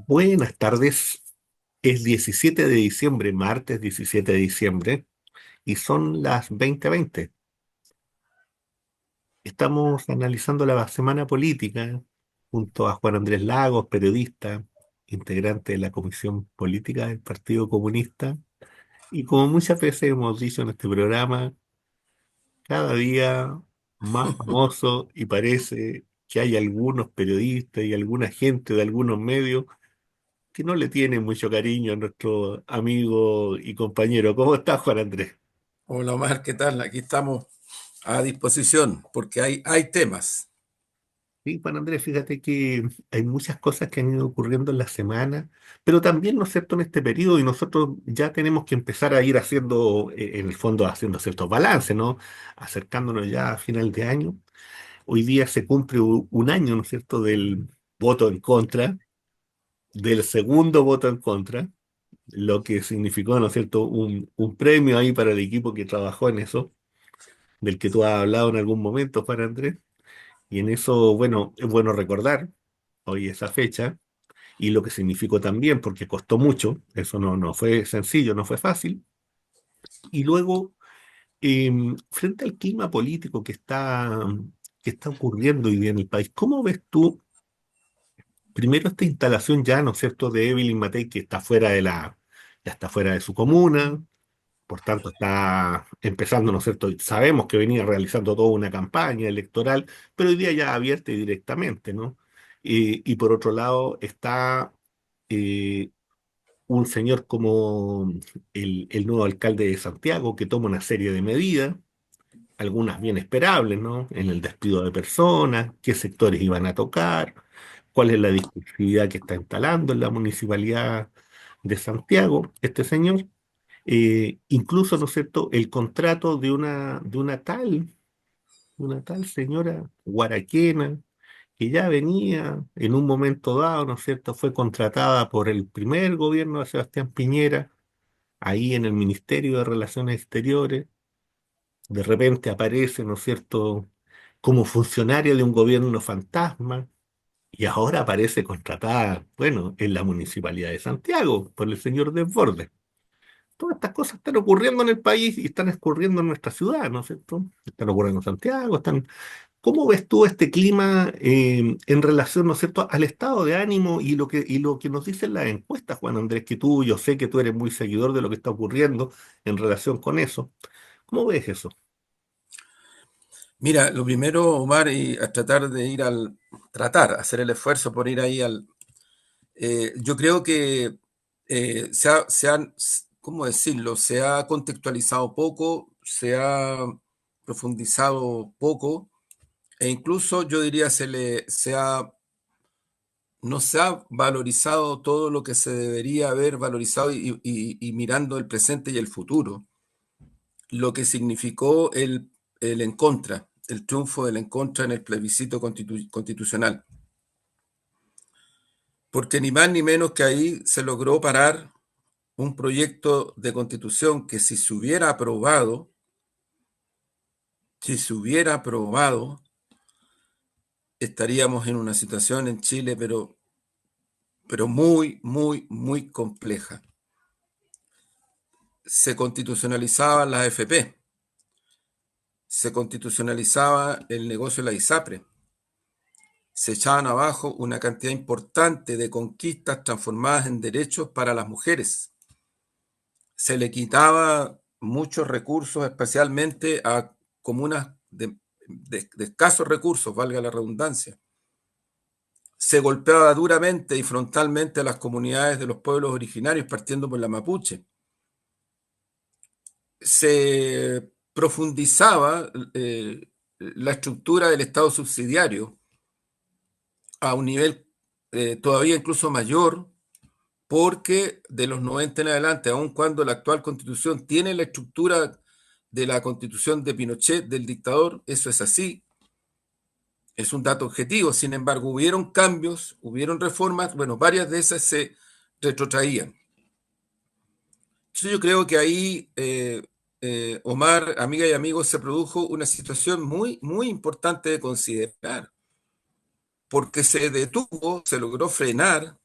Buenas tardes. Es 17 de diciembre, martes 17 de diciembre, y son las 20:20. Estamos analizando la semana política junto a Juan Andrés Lagos, periodista, integrante de la Comisión Política del Partido Comunista. Y como muchas veces hemos dicho en este programa, cada día más famoso y parece que hay algunos periodistas y alguna gente de algunos medios que no le tiene mucho cariño a nuestro amigo y compañero. ¿Cómo estás, Juan Andrés? Hola Omar, ¿qué tal? Aquí estamos a disposición porque hay temas. Sí, Juan Andrés, fíjate que hay muchas cosas que han ido ocurriendo en la semana, pero también, ¿no es cierto?, en este periodo, y nosotros ya tenemos que empezar a ir haciendo, en el fondo, haciendo ciertos balances, ¿no? Acercándonos ya a final de año. Hoy día se cumple un año, ¿no es cierto?, del voto en contra, del segundo voto en contra, lo que significó, ¿no es cierto?, un premio ahí para el equipo que trabajó en eso, del que tú has hablado en algún momento, Juan Andrés. Y en eso, bueno, es bueno recordar hoy esa fecha y lo que significó también, porque costó mucho, eso no fue sencillo, no fue fácil. Y luego, frente al clima político que está ocurriendo hoy día en el país, ¿cómo ves tú, primero, esta instalación ya, ¿no es cierto?, de Evelyn Matei, que está fuera ya está fuera de su comuna? Por tanto, está empezando, ¿no es cierto? Sabemos que venía realizando toda una campaña electoral, pero hoy día ya abierta y directamente, ¿no? Y por otro lado está eh, un señor como el nuevo alcalde de Santiago, que toma una serie de medidas, algunas bien esperables, ¿no? En el despido de personas, qué sectores iban a tocar, cuál es la discursividad que está instalando en la municipalidad de Santiago, este señor. Incluso, ¿no es cierto?, el contrato de una tal señora guaraquena, que ya venía en un momento dado, ¿no es cierto?, fue contratada por el primer gobierno de Sebastián Piñera, ahí en el Ministerio de Relaciones Exteriores. De repente aparece, ¿no es cierto?, como funcionaria de un gobierno fantasma, y ahora aparece contratada, bueno, en la Municipalidad de Santiago por el señor Desbordes. Todas estas cosas están ocurriendo en el país y están ocurriendo en nuestra ciudad, ¿no es cierto? Están ocurriendo en Santiago, están... ¿Cómo ves tú este clima en relación, ¿no es cierto?, al estado de ánimo y lo que nos dicen las encuestas, Juan Andrés, que tú, yo sé que tú eres muy seguidor de lo que está ocurriendo en relación con eso? ¿Cómo ves eso? Mira, lo primero, Omar, y a tratar de ir hacer el esfuerzo por ir ahí yo creo que ¿cómo decirlo? Se ha contextualizado poco, se ha profundizado poco, e incluso yo diría no se ha valorizado todo lo que se debería haber valorizado y mirando el presente y el futuro, lo que significó el en contra, el triunfo del en contra en el plebiscito constitucional. Porque ni más ni menos que ahí se logró parar un proyecto de constitución que si se hubiera aprobado, estaríamos en una situación en Chile, pero muy, muy, muy compleja. Se constitucionalizaban las AFP, se constitucionalizaba el negocio de la ISAPRE, se echaban abajo una cantidad importante de conquistas transformadas en derechos para las mujeres. Se le quitaba muchos recursos, especialmente a comunas de escasos recursos, valga la redundancia. Se golpeaba duramente y frontalmente a las comunidades de los pueblos originarios, partiendo por la mapuche. Se profundizaba la estructura del Estado subsidiario a un nivel todavía incluso mayor, porque de los 90 en adelante, aun cuando la actual constitución tiene la estructura de la constitución de Pinochet, del dictador, eso es así, es un dato objetivo. Sin embargo, hubieron cambios, hubieron reformas, bueno, varias de esas se retrotraían. Entonces yo creo que ahí, Omar, amiga y amigos, se produjo una situación muy, muy importante de considerar, porque se detuvo, se logró frenar,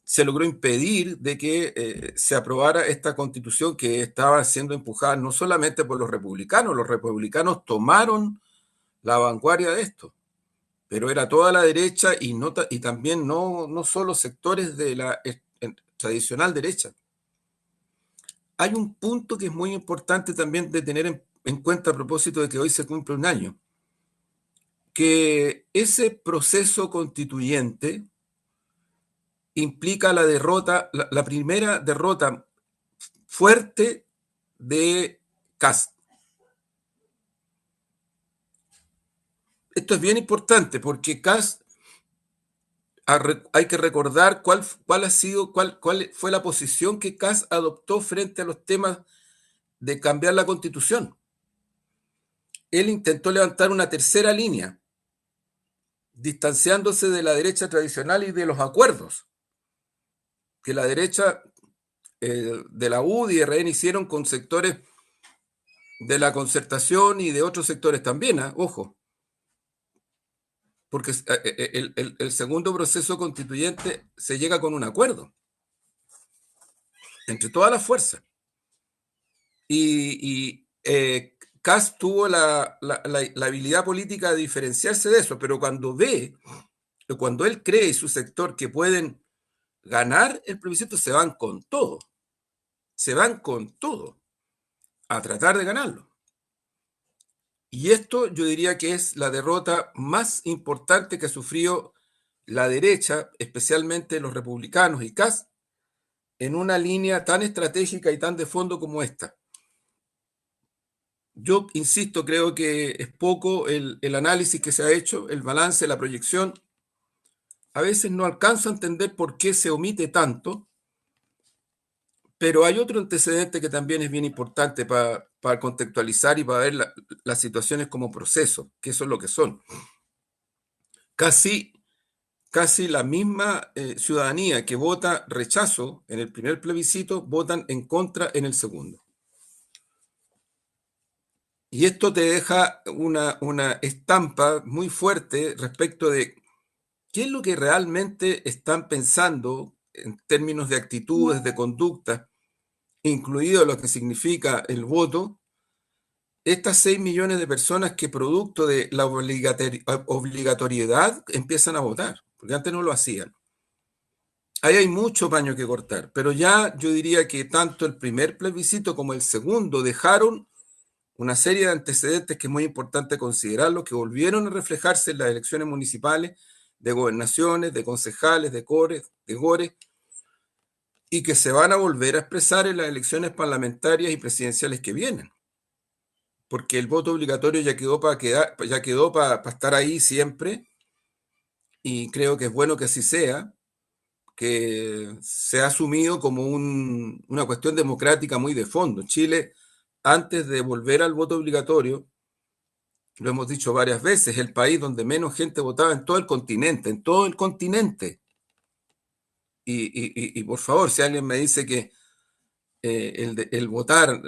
se logró impedir de que se aprobara esta constitución que estaba siendo empujada no solamente por los republicanos tomaron la vanguardia de esto, pero era toda la derecha y, no, y también no solo sectores de la tradicional derecha. Hay un punto que es muy importante también de tener en cuenta a propósito de que hoy se cumple un año, que ese proceso constituyente implica la derrota, la primera derrota fuerte de Kast. Esto es bien importante porque Kast, hay que recordar cuál fue la posición que Kast adoptó frente a los temas de cambiar la constitución. Él intentó levantar una tercera línea, distanciándose de la derecha tradicional y de los acuerdos que la derecha de la UDI y RN hicieron con sectores de la concertación y de otros sectores también, ojo, porque el segundo proceso constituyente se llega con un acuerdo entre todas las fuerzas. Y Kast tuvo la habilidad política de diferenciarse de eso, pero cuando él cree y su sector que pueden ganar el plebiscito, se van con todo a tratar de ganarlo. Y esto yo diría que es la derrota más importante que ha sufrido la derecha, especialmente los republicanos y Kast, en una línea tan estratégica y tan de fondo como esta. Yo insisto, creo que es poco el análisis que se ha hecho, el balance, la proyección. A veces no alcanzo a entender por qué se omite tanto, pero hay otro antecedente que también es bien importante para contextualizar y para ver las situaciones como proceso, que eso es lo que son. Casi la misma ciudadanía que vota rechazo en el primer plebiscito, votan en contra en el segundo. Y esto te deja una estampa muy fuerte respecto de qué es lo que realmente están pensando en términos de actitudes, de conducta, incluido lo que significa el voto, estas 6 millones de personas que producto de la obligatoriedad empiezan a votar, porque antes no lo hacían. Ahí hay mucho paño que cortar, pero ya yo diría que tanto el primer plebiscito como el segundo dejaron una serie de antecedentes que es muy importante considerarlo, que volvieron a reflejarse en las elecciones municipales, de gobernaciones, de concejales, de cores, de gores, y que se van a volver a expresar en las elecciones parlamentarias y presidenciales que vienen. Porque el voto obligatorio ya quedó para estar ahí siempre, y creo que es bueno que así sea, que se ha asumido como una cuestión democrática muy de fondo. Chile, antes de volver al voto obligatorio, lo hemos dicho varias veces, el país donde menos gente votaba en todo el continente, en todo el continente. Y por favor, si alguien me dice que el votar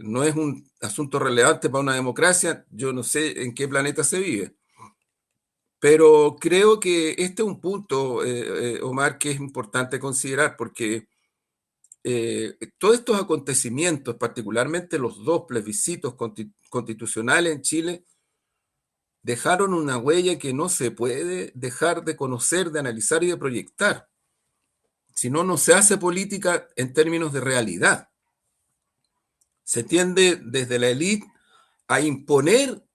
no es un asunto relevante para una democracia, yo no sé en qué planeta se vive. Pero creo que este es un punto, Omar, que es importante considerar porque todos estos acontecimientos, particularmente los dos plebiscitos constitucionales en Chile, dejaron una huella que no se puede dejar de conocer, de analizar y de proyectar. Si no, no se hace política en términos de realidad. Se tiende desde la élite a imponer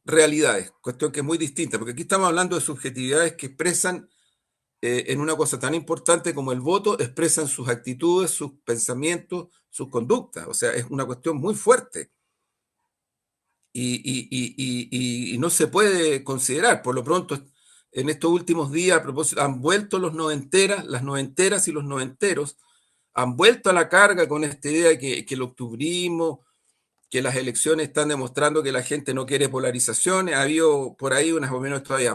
realidades, cuestión que es muy distinta, porque aquí estamos hablando de subjetividades que expresan en una cosa tan importante como el voto, expresan sus actitudes, sus pensamientos, sus conductas. O sea, es una cuestión muy fuerte y no se puede considerar. Por lo pronto, en estos últimos días, a propósito, han vuelto las noventeras y los noventeros, han vuelto a la carga con esta idea de que el octubrismo, que las elecciones están demostrando que la gente no quiere polarizaciones. Ha habido por ahí unas opiniones todavía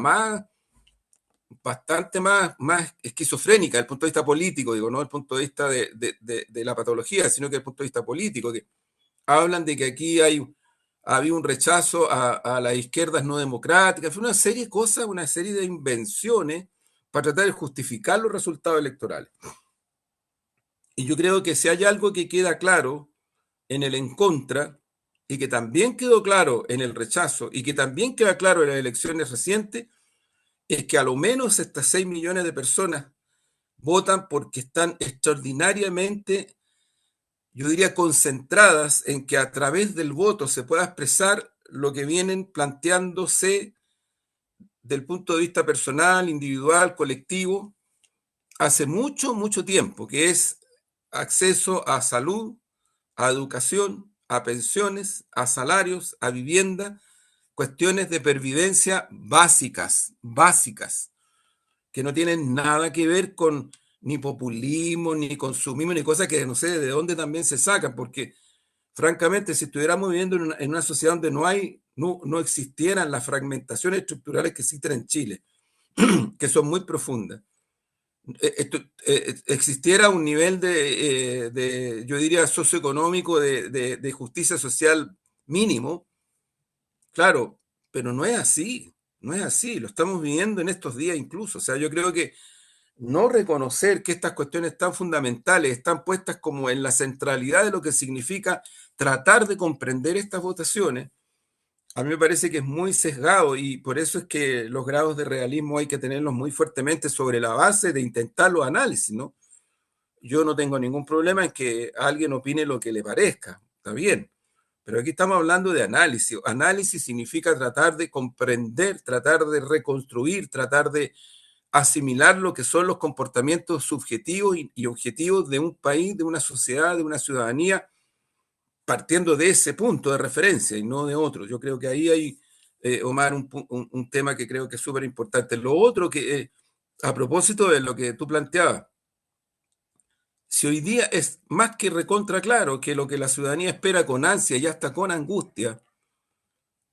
bastante más esquizofrénica desde el punto de vista político, digo, no desde el punto de vista de la patología, sino que desde el punto de vista político, que hablan de que aquí ha habido un rechazo a las izquierdas no democráticas, fue una serie de cosas, una serie de invenciones para tratar de justificar los resultados electorales. Y yo creo que si hay algo que queda claro en el en contra, y que también quedó claro en el rechazo, y que también queda claro en las elecciones recientes, es que a lo menos estas 6 millones de personas votan porque están extraordinariamente, yo diría, concentradas en que a través del voto se pueda expresar lo que vienen planteándose del punto de vista personal, individual, colectivo, hace mucho, mucho tiempo, que es acceso a salud, a educación, a pensiones, a salarios, a vivienda, cuestiones de pervivencia básicas, básicas, que no tienen nada que ver con ni populismo, ni consumismo, ni cosas que no sé de dónde también se sacan, porque francamente, si estuviéramos viviendo en una sociedad donde no existieran las fragmentaciones estructurales que existen en Chile, que son muy profundas, esto, existiera un nivel yo diría, socioeconómico de justicia social mínimo, claro, pero no es así, no es así, lo estamos viviendo en estos días incluso. O sea, yo creo que no reconocer que estas cuestiones tan fundamentales están puestas como en la centralidad de lo que significa tratar de comprender estas votaciones, a mí me parece que es muy sesgado y por eso es que los grados de realismo hay que tenerlos muy fuertemente sobre la base de intentar los análisis, ¿no? Yo no tengo ningún problema en que alguien opine lo que le parezca, está bien, pero aquí estamos hablando de análisis. Análisis significa tratar de comprender, tratar de reconstruir, tratar de asimilar lo que son los comportamientos subjetivos y objetivos de un país, de una sociedad, de una ciudadanía, partiendo de ese punto de referencia y no de otro. Yo creo que ahí hay, Omar, un tema que creo que es súper importante. Lo otro que, a propósito de lo que tú planteabas, si hoy día es más que recontra claro que lo que la ciudadanía espera con ansia y hasta con angustia,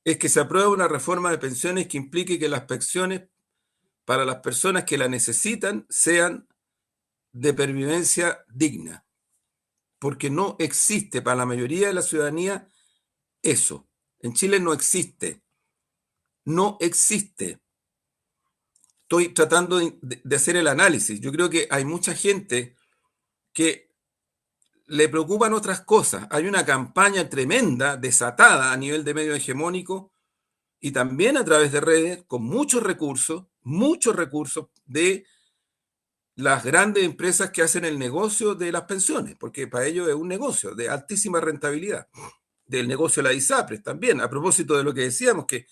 es que se apruebe una reforma de pensiones que implique que las pensiones para las personas que la necesitan sean de pervivencia digna, porque no existe para la mayoría de la ciudadanía eso. En Chile no existe, no existe. Estoy tratando de hacer el análisis. Yo creo que hay mucha gente que le preocupan otras cosas. Hay una campaña tremenda, desatada a nivel de medio hegemónico y también a través de redes, con muchos recursos de las grandes empresas que hacen el negocio de las pensiones, porque para ellos es un negocio de altísima rentabilidad, del negocio de la ISAPRES también, a propósito de lo que decíamos, que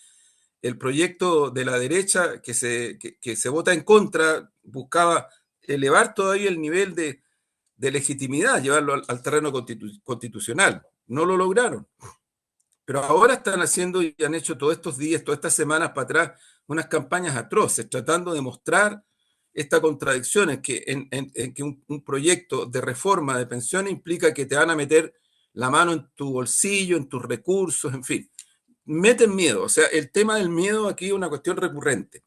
el proyecto de la derecha que se vota en contra buscaba elevar todavía el nivel de legitimidad, llevarlo al terreno constitucional. No lo lograron. Pero ahora están haciendo y han hecho todos estos días, todas estas semanas para atrás, unas campañas atroces, tratando de mostrar esta contradicción en que un proyecto de reforma de pensiones implica que te van a meter la mano en tu bolsillo, en tus recursos, en fin. Meten miedo. O sea, el tema del miedo aquí es una cuestión recurrente.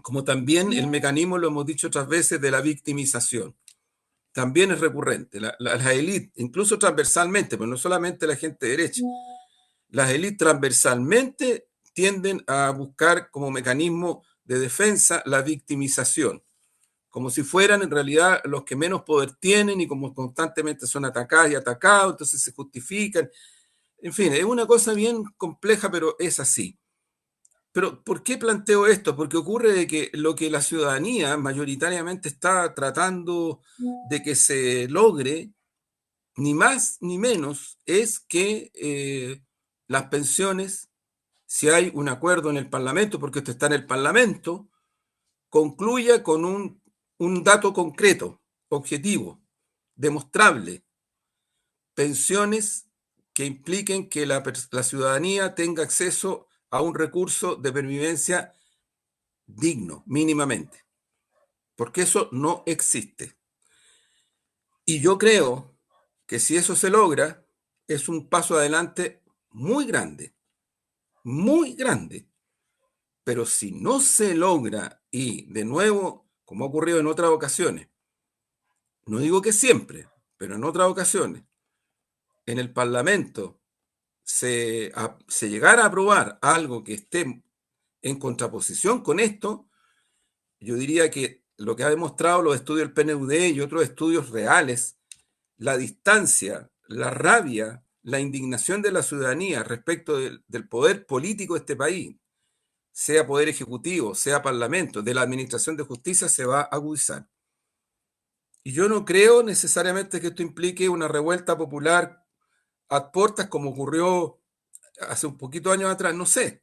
Como también el mecanismo, lo hemos dicho otras veces, de la victimización. También es recurrente. Las élites, incluso transversalmente, pero no solamente la gente de derecha, las élites transversalmente tienden a buscar como mecanismo de defensa la victimización, como si fueran en realidad los que menos poder tienen y como constantemente son atacados y atacados, entonces se justifican. En fin, es una cosa bien compleja, pero es así. Pero ¿por qué planteo esto? Porque ocurre de que lo que la ciudadanía mayoritariamente está tratando de que se logre, ni más ni menos, es que las pensiones, si hay un acuerdo en el Parlamento, porque esto está en el Parlamento, concluya con un dato concreto, objetivo, demostrable, pensiones que impliquen que la ciudadanía tenga acceso a un recurso de pervivencia digno, mínimamente, porque eso no existe. Y yo creo que si eso se logra, es un paso adelante muy grande. Pero si no se logra, y de nuevo, como ha ocurrido en otras ocasiones, no digo que siempre, pero en otras ocasiones, en el Parlamento se llegara a aprobar algo que esté en contraposición con esto, yo diría que lo que ha demostrado los estudios del PNUD y otros estudios reales, la distancia, la rabia, la indignación de la ciudadanía respecto del poder político de este país, sea poder ejecutivo, sea parlamento, de la administración de justicia, se va a agudizar. Y yo no creo necesariamente que esto implique una revuelta popular a portas como ocurrió hace un poquito de años atrás, no sé.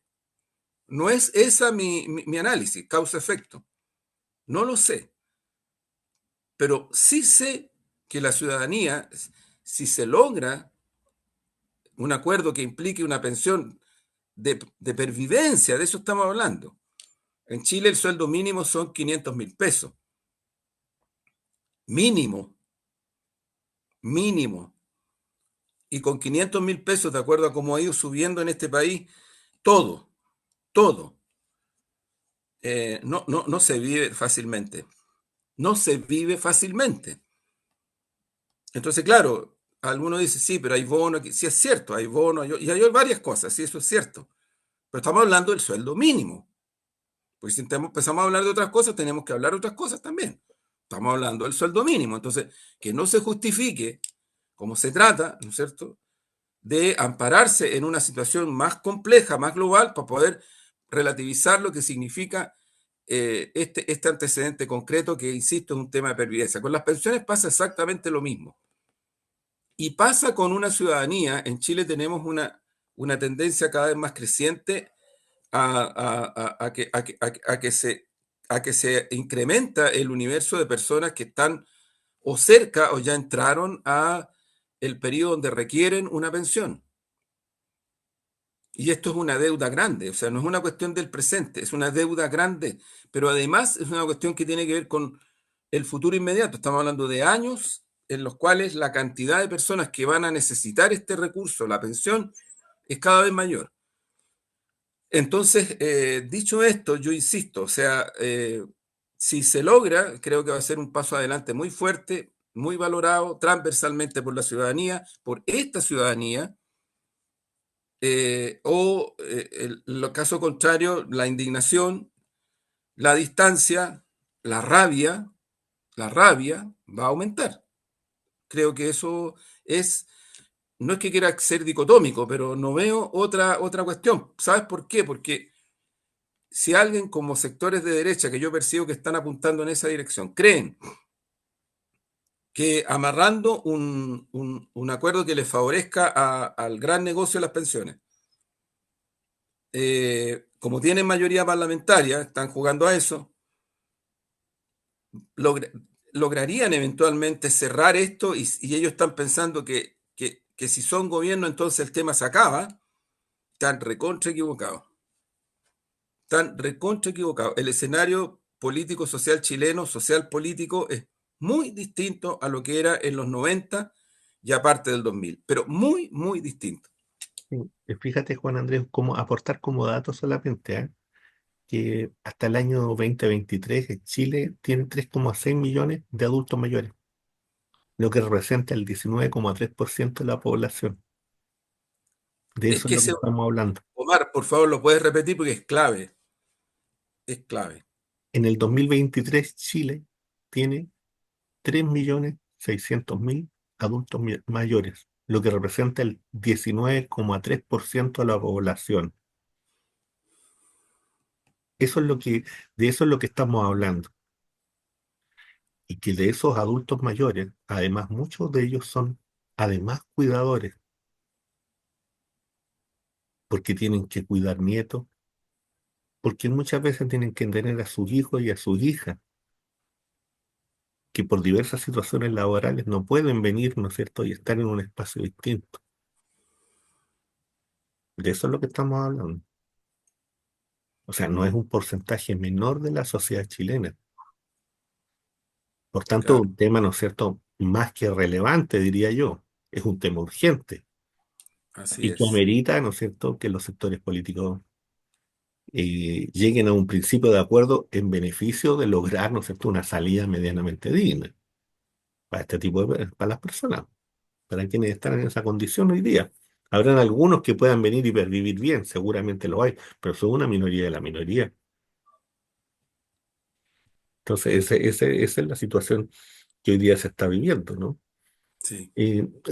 No es esa mi análisis, causa-efecto. No lo sé. Pero sí sé que la ciudadanía, si se logra un acuerdo que implique una pensión de pervivencia, de eso estamos hablando. En Chile el sueldo mínimo son 500.000 pesos. Mínimo, mínimo. Y con 500.000 pesos, de acuerdo a cómo ha ido subiendo en este país, todo, todo, no se vive fácilmente. No se vive fácilmente. Entonces, claro, algunos dicen, sí, pero hay bono, sí es cierto, hay bono, y hay varias cosas, sí, eso es cierto. Pero estamos hablando del sueldo mínimo. Porque si empezamos a hablar de otras cosas, tenemos que hablar de otras cosas también. Estamos hablando del sueldo mínimo. Entonces, que no se justifique como se trata, ¿no es cierto?, de ampararse en una situación más compleja, más global, para poder relativizar lo que significa este antecedente concreto que, insisto, es un tema de pervivencia. Con las pensiones pasa exactamente lo mismo. Y pasa con una ciudadanía. En Chile tenemos una tendencia cada vez más creciente a que se incrementa el universo de personas que están o cerca o ya entraron a el periodo donde requieren una pensión. Y esto es una deuda grande, o sea, no es una cuestión del presente, es una deuda grande, pero además es una cuestión que tiene que ver con el futuro inmediato. Estamos hablando de años en los cuales la cantidad de personas que van a necesitar este recurso, la pensión, es cada vez mayor. Entonces, dicho esto, yo insisto, o sea, si se logra, creo que va a ser un paso adelante muy fuerte, muy valorado transversalmente por la ciudadanía, por esta ciudadanía, en el caso contrario, la indignación, la distancia, la rabia, la rabia va a aumentar. Creo que eso es, no es que quiera ser dicotómico, pero no veo otra cuestión. ¿Sabes por qué? Porque si alguien como sectores de derecha que yo percibo que están apuntando en esa dirección, creen que amarrando un acuerdo que les favorezca al gran negocio de las pensiones, como tienen mayoría parlamentaria, están jugando a eso, logra- lograrían eventualmente cerrar esto y ellos están pensando que si son gobierno entonces el tema se acaba, están recontra equivocados. Están recontra equivocados. El escenario político social chileno, social político, es muy distinto a lo que era en los 90 y aparte del 2000, pero muy, muy distinto. Sí. Fíjate, Juan Andrés, cómo aportar como dato solamente, ¿eh? Que hasta el año 2023 Chile tiene 3,6 millones de adultos mayores, lo que representa el 19,3% de la población. De Es eso es que lo que ese, estamos hablando. Omar, por favor, lo puedes repetir porque es clave, es clave. En el 2023 Chile tiene 3.600.000 adultos mayores, lo que representa el 19,3% de la población. Eso es lo que, de eso es lo que estamos hablando. Y que de esos adultos mayores, además, muchos de ellos son, además, cuidadores, porque tienen que cuidar nietos, porque muchas veces tienen que tener a sus hijos y a sus hijas, que por diversas situaciones laborales no pueden venir, ¿no es cierto?, y estar en un espacio distinto. De eso es lo que estamos hablando. O sea, no es un porcentaje menor de la sociedad chilena. Por tanto, Claro, un tema, ¿no es cierto?, más que relevante, diría yo. Es un tema urgente así y que es. amerita, ¿no es cierto?, que los sectores políticos lleguen a un principio de acuerdo en beneficio de lograr, ¿no es cierto?, una salida medianamente digna para este tipo para las personas, para quienes están en esa condición hoy día. Habrán algunos que puedan venir y pervivir bien, seguramente lo hay, pero son una minoría de la minoría. Entonces, esa es la situación que hoy día se está viviendo, ¿no? Sí.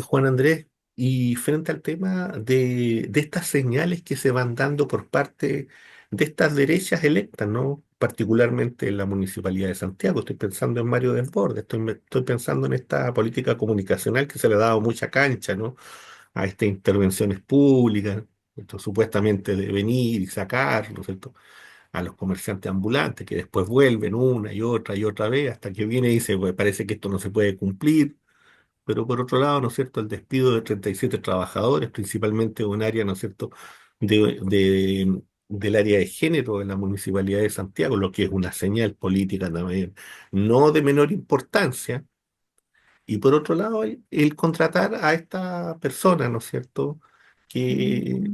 Juan Andrés, y frente al tema de estas señales que se van dando por parte de estas derechas electas, ¿no? Particularmente en la Municipalidad de Santiago, estoy pensando en Mario Desbordes, estoy pensando en esta política comunicacional que se le ha dado mucha cancha, ¿no? A estas intervenciones públicas, esto supuestamente de venir y sacar, ¿no es cierto?, a los comerciantes ambulantes que después vuelven una y otra vez hasta que viene y dice, pues parece que esto no se puede cumplir. Pero por otro lado, ¿no es cierto?, el despido de 37 trabajadores, principalmente de un área, ¿no es cierto?, del área de género de la Municipalidad de Santiago, lo que es una señal política también, no de menor importancia. Y por otro lado, el contratar a esta persona, ¿no es cierto?, que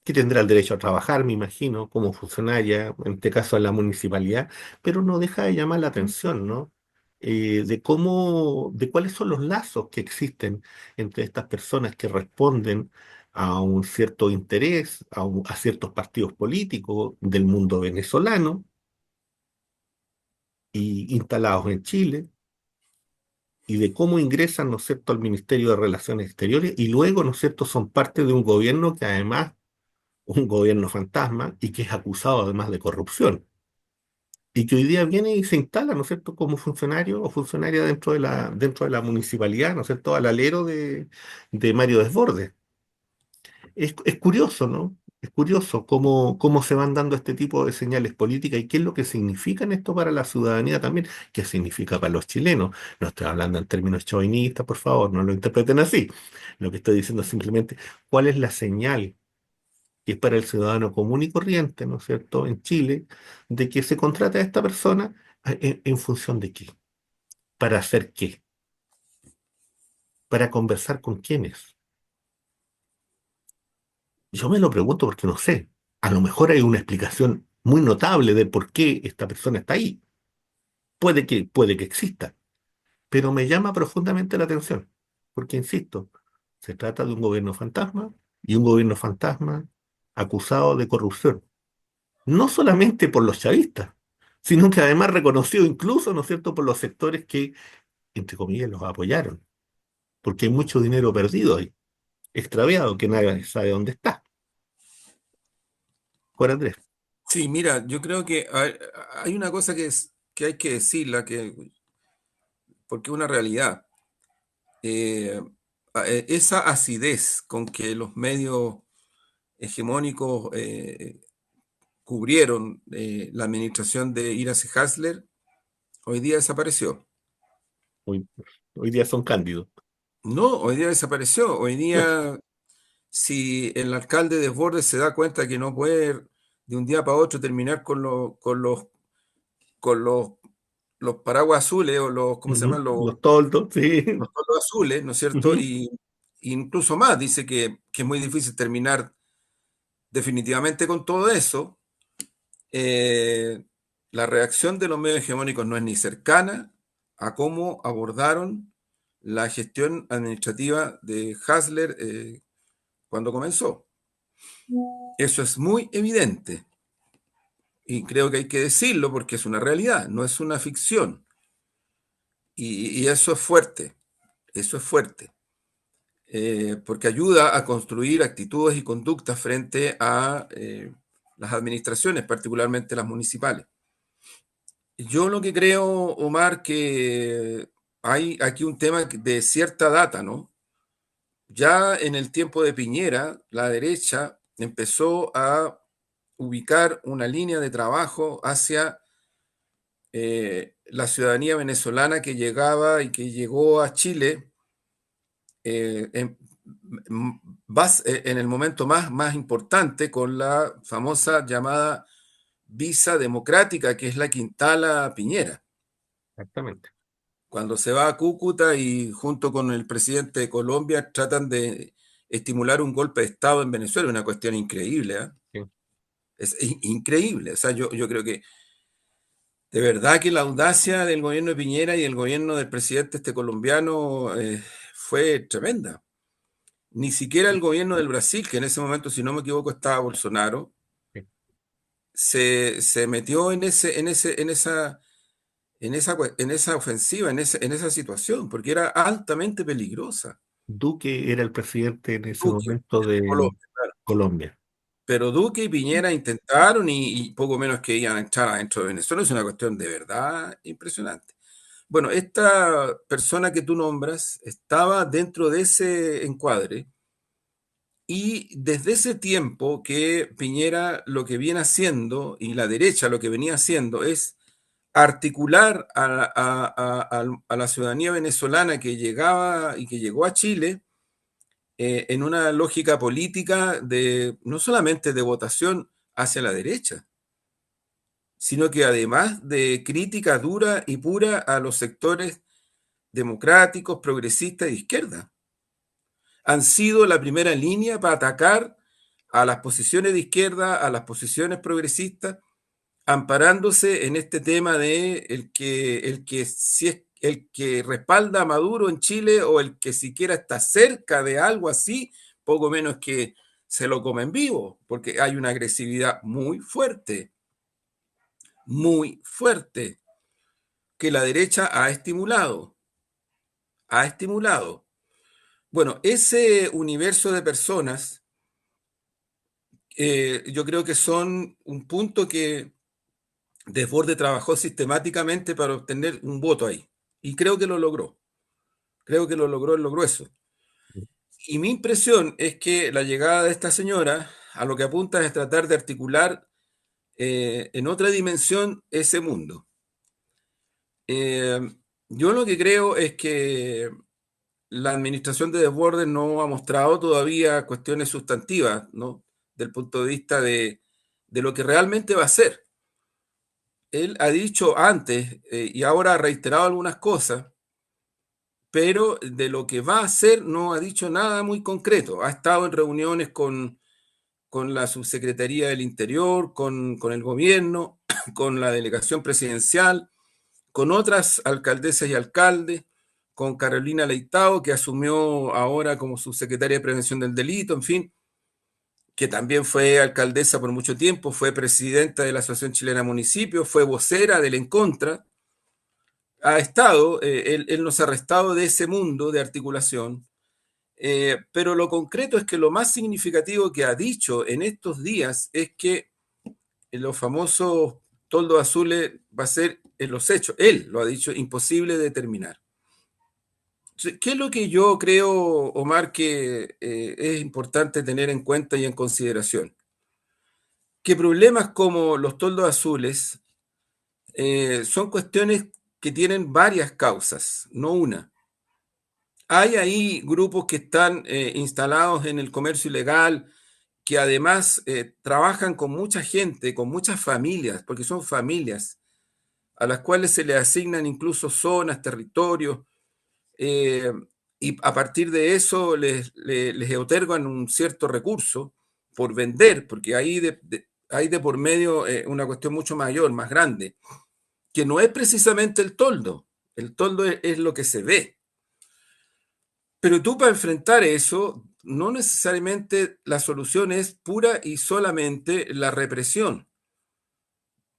que tendrá el derecho a trabajar, me imagino, como funcionaria, en este caso en la municipalidad, pero no deja de llamar la atención, ¿no? De cómo, de cuáles son los lazos que existen entre estas personas que responden a un cierto interés, a ciertos partidos políticos del mundo venezolano y instalados en Chile, y de cómo ingresan, ¿no es cierto?, al Ministerio de Relaciones Exteriores y luego, ¿no es cierto?, son parte de un gobierno que además un gobierno fantasma y que es acusado además de corrupción. Y que hoy día viene y se instala, ¿no es cierto?, como funcionario o funcionaria dentro de la municipalidad, ¿no es cierto?, al alero de Mario Desbordes. Es curioso, ¿no? Es curioso cómo se van dando este tipo de señales políticas y qué es lo que significan esto para la ciudadanía también, qué significa para los chilenos. No estoy hablando en términos chauvinistas, por favor, no lo interpreten así. Lo que estoy diciendo es simplemente cuál es la señal que es para el ciudadano común y corriente, ¿no es cierto?, en Chile, de que se contrata a esta persona en función de qué, para hacer qué, para conversar con quiénes. Yo me lo pregunto porque no sé. A lo mejor hay una explicación muy notable de por qué esta persona está ahí. Puede que exista, pero me llama profundamente la atención, porque insisto, se trata de un gobierno fantasma y un gobierno fantasma acusado de corrupción. No solamente por los chavistas, sino que además reconocido incluso, ¿no es cierto?, por los sectores que, entre comillas, los apoyaron, porque hay mucho dinero perdido ahí, extraviado, que nadie sabe dónde está. Juan Andrés, Sí, mira, yo creo que hay una cosa que hay que decirla, porque es una realidad. Eh, Esa acidez con que los medios hegemónicos cubrieron la administración de Ira Hasler, hoy día desapareció. hoy, hoy día son cándidos. No, hoy día desapareció. Hoy día, si el alcalde de Desbordes se da cuenta que no puede de un día para otro terminar con los paraguas azules o los, ¿cómo se llaman? Ujú, los toldos, sí. Los toldos azules, ¿no es cierto? Ujú, Y incluso más, dice que es muy difícil terminar definitivamente con todo eso. eh, la reacción de los medios hegemónicos no es ni cercana a cómo abordaron la gestión administrativa de Hasler cuando comenzó. Eso es muy evidente y creo que hay que decirlo porque es una realidad, no es una ficción. Y eso es fuerte, eso es fuerte. Porque ayuda a construir actitudes y conductas frente a las administraciones, particularmente las municipales. Yo lo que creo, Omar, que hay aquí un tema de cierta data, ¿no? Ya en el tiempo de Piñera, la derecha empezó a ubicar una línea de trabajo hacia la ciudadanía venezolana que llegaba y que llegó a Chile eh, en, en el momento más importante con la famosa llamada visa democrática, que es la que instala Piñera. exactamente. Cuando se va a Cúcuta y junto con el presidente de Colombia tratan de estimular un golpe de Estado en Venezuela, una cuestión increíble, ¿eh? Sí, Es increíble. O sea, yo creo que de verdad que la audacia del gobierno de Piñera y el gobierno del presidente este colombiano fue tremenda. Ni siquiera el gobierno del Brasil, que en ese momento, si no me equivoco, estaba Bolsonaro, sí. se metió en esa. en esa ofensiva, en esa situación, porque era altamente peligrosa. Duque era el presidente en ese Duque, momento de Colombia, claro. Colombia. Pero Duque y Piñera intentaron y poco menos que iban a entrar adentro de Venezuela. Es una cuestión de verdad impresionante. Bueno, esta persona que tú nombras estaba dentro de ese encuadre y desde ese tiempo que Piñera lo que viene haciendo y la derecha lo que venía haciendo es articular a la ciudadanía venezolana que llegaba y que llegó a Chile en una lógica política de no solamente de votación hacia la derecha, sino que además de crítica dura y pura a los sectores democráticos, progresistas y de izquierda. Han sido la primera línea para atacar a las posiciones de izquierda, a las posiciones progresistas, amparándose en este tema de si es el que respalda a Maduro en Chile o el que siquiera está cerca de algo así, poco menos que se lo comen vivo, porque hay una agresividad muy fuerte, que la derecha ha estimulado, ha estimulado. Bueno, ese universo de personas, yo creo que son un punto que Desborde trabajó sistemáticamente para obtener un voto ahí. Y creo que lo logró. Creo que lo logró en lo grueso. Y mi impresión es que la llegada de esta señora a lo que apunta es tratar de articular en otra dimensión ese mundo. Eh, yo lo que creo es que la administración de Desbordes no ha mostrado todavía cuestiones sustantivas, ¿no? Del punto de vista de lo que realmente va a ser. Él ha dicho antes y ahora ha reiterado algunas cosas, pero de lo que va a hacer no ha dicho nada muy concreto. Ha estado en reuniones con la Subsecretaría del Interior, con el gobierno, con la delegación presidencial, con otras alcaldesas y alcaldes, con Carolina Leitao, que asumió ahora como subsecretaria de Prevención del Delito, en fin, que también fue alcaldesa por mucho tiempo, fue presidenta de la Asociación Chilena de Municipios, fue vocera del Encontra, ha estado, él nos ha restado de ese mundo de articulación, pero lo concreto es que lo más significativo que ha dicho en estos días es que los famosos toldos azules va a ser en los hechos, él lo ha dicho, imposible de determinar. ¿Qué es lo que yo creo, Omar, que es importante tener en cuenta y en consideración? Que problemas como los toldos azules son cuestiones que tienen varias causas, no una. Hay ahí grupos que están instalados en el comercio ilegal, que además trabajan con mucha gente, con muchas familias, porque son familias a las cuales se les asignan incluso zonas, territorios, eh, y a partir de eso les otorgan un cierto recurso por vender, porque hay de por medio una cuestión mucho mayor, más grande, que no es precisamente el toldo es lo que se ve. Pero tú para enfrentar eso, no necesariamente la solución es pura y solamente la represión,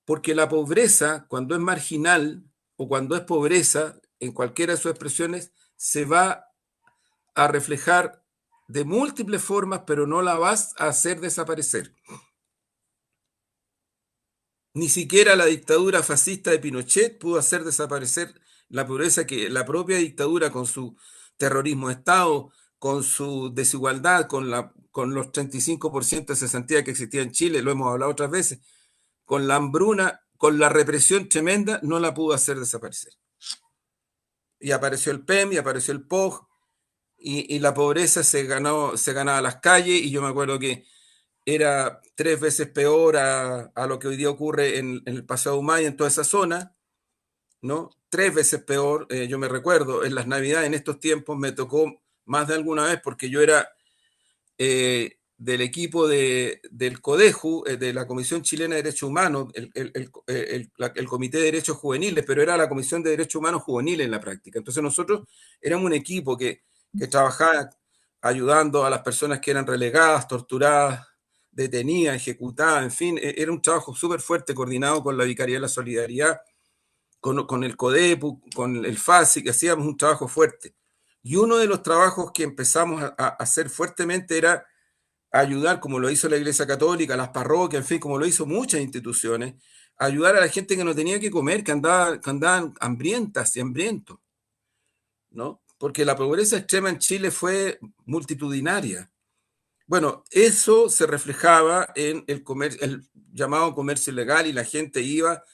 porque la pobreza, cuando es marginal o cuando es pobreza, en cualquiera de sus expresiones, se va a reflejar de múltiples formas, pero no la vas a hacer desaparecer. Ni siquiera la dictadura fascista de Pinochet pudo hacer desaparecer la pobreza que la propia dictadura con su terrorismo de Estado, con su desigualdad, con los 35% de cesantía que existía en Chile, lo hemos hablado otras veces, con la hambruna, con la represión tremenda, no la pudo hacer desaparecer. Y apareció el PEM y apareció el POG y la pobreza se ganaba las calles y yo me acuerdo que era 3 veces peor a lo que hoy día ocurre en el Paseo Humay, en toda esa zona, ¿no? 3 veces peor, yo me recuerdo, en las Navidades, en estos tiempos, me tocó más de alguna vez porque yo era del equipo del CODEJU, de la Comisión Chilena de Derechos Humanos, el Comité de Derechos Juveniles, pero era la Comisión de Derechos Humanos Juveniles en la práctica. Entonces nosotros éramos un equipo que trabajaba ayudando a las personas que eran relegadas, torturadas, detenidas, ejecutadas, en fin, era un trabajo súper fuerte coordinado con la Vicaría de la Solidaridad con el CODEPU, con el FASI, que hacíamos un trabajo fuerte. Y uno de los trabajos que empezamos a hacer fuertemente era ayudar, como lo hizo la Iglesia Católica, las parroquias, en fin, como lo hizo muchas instituciones, ayudar a la gente que no tenía que comer, que andaban hambrientas y hambrientos, ¿no? Porque la pobreza extrema en Chile fue multitudinaria. Bueno, eso se reflejaba en el llamado comercio ilegal, y la gente iba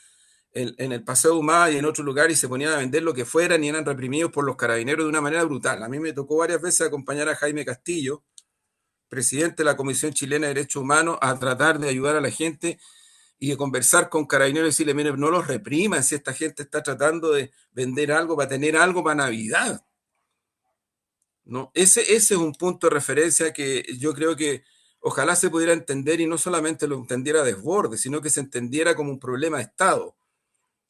en el Paseo Humada y en otro lugar y se ponían a vender lo que fueran y eran reprimidos por los carabineros de una manera brutal. A mí me tocó varias veces acompañar a Jaime Castillo, presidente de la Comisión Chilena de Derechos Humanos, a tratar de ayudar a la gente y de conversar con carabineros y decirle, miren, no los repriman si esta gente está tratando de vender algo para tener algo para Navidad, ¿no? Ese es un punto de referencia que yo creo que ojalá se pudiera entender, y no solamente lo entendiera a desborde, sino que se entendiera como un problema de Estado.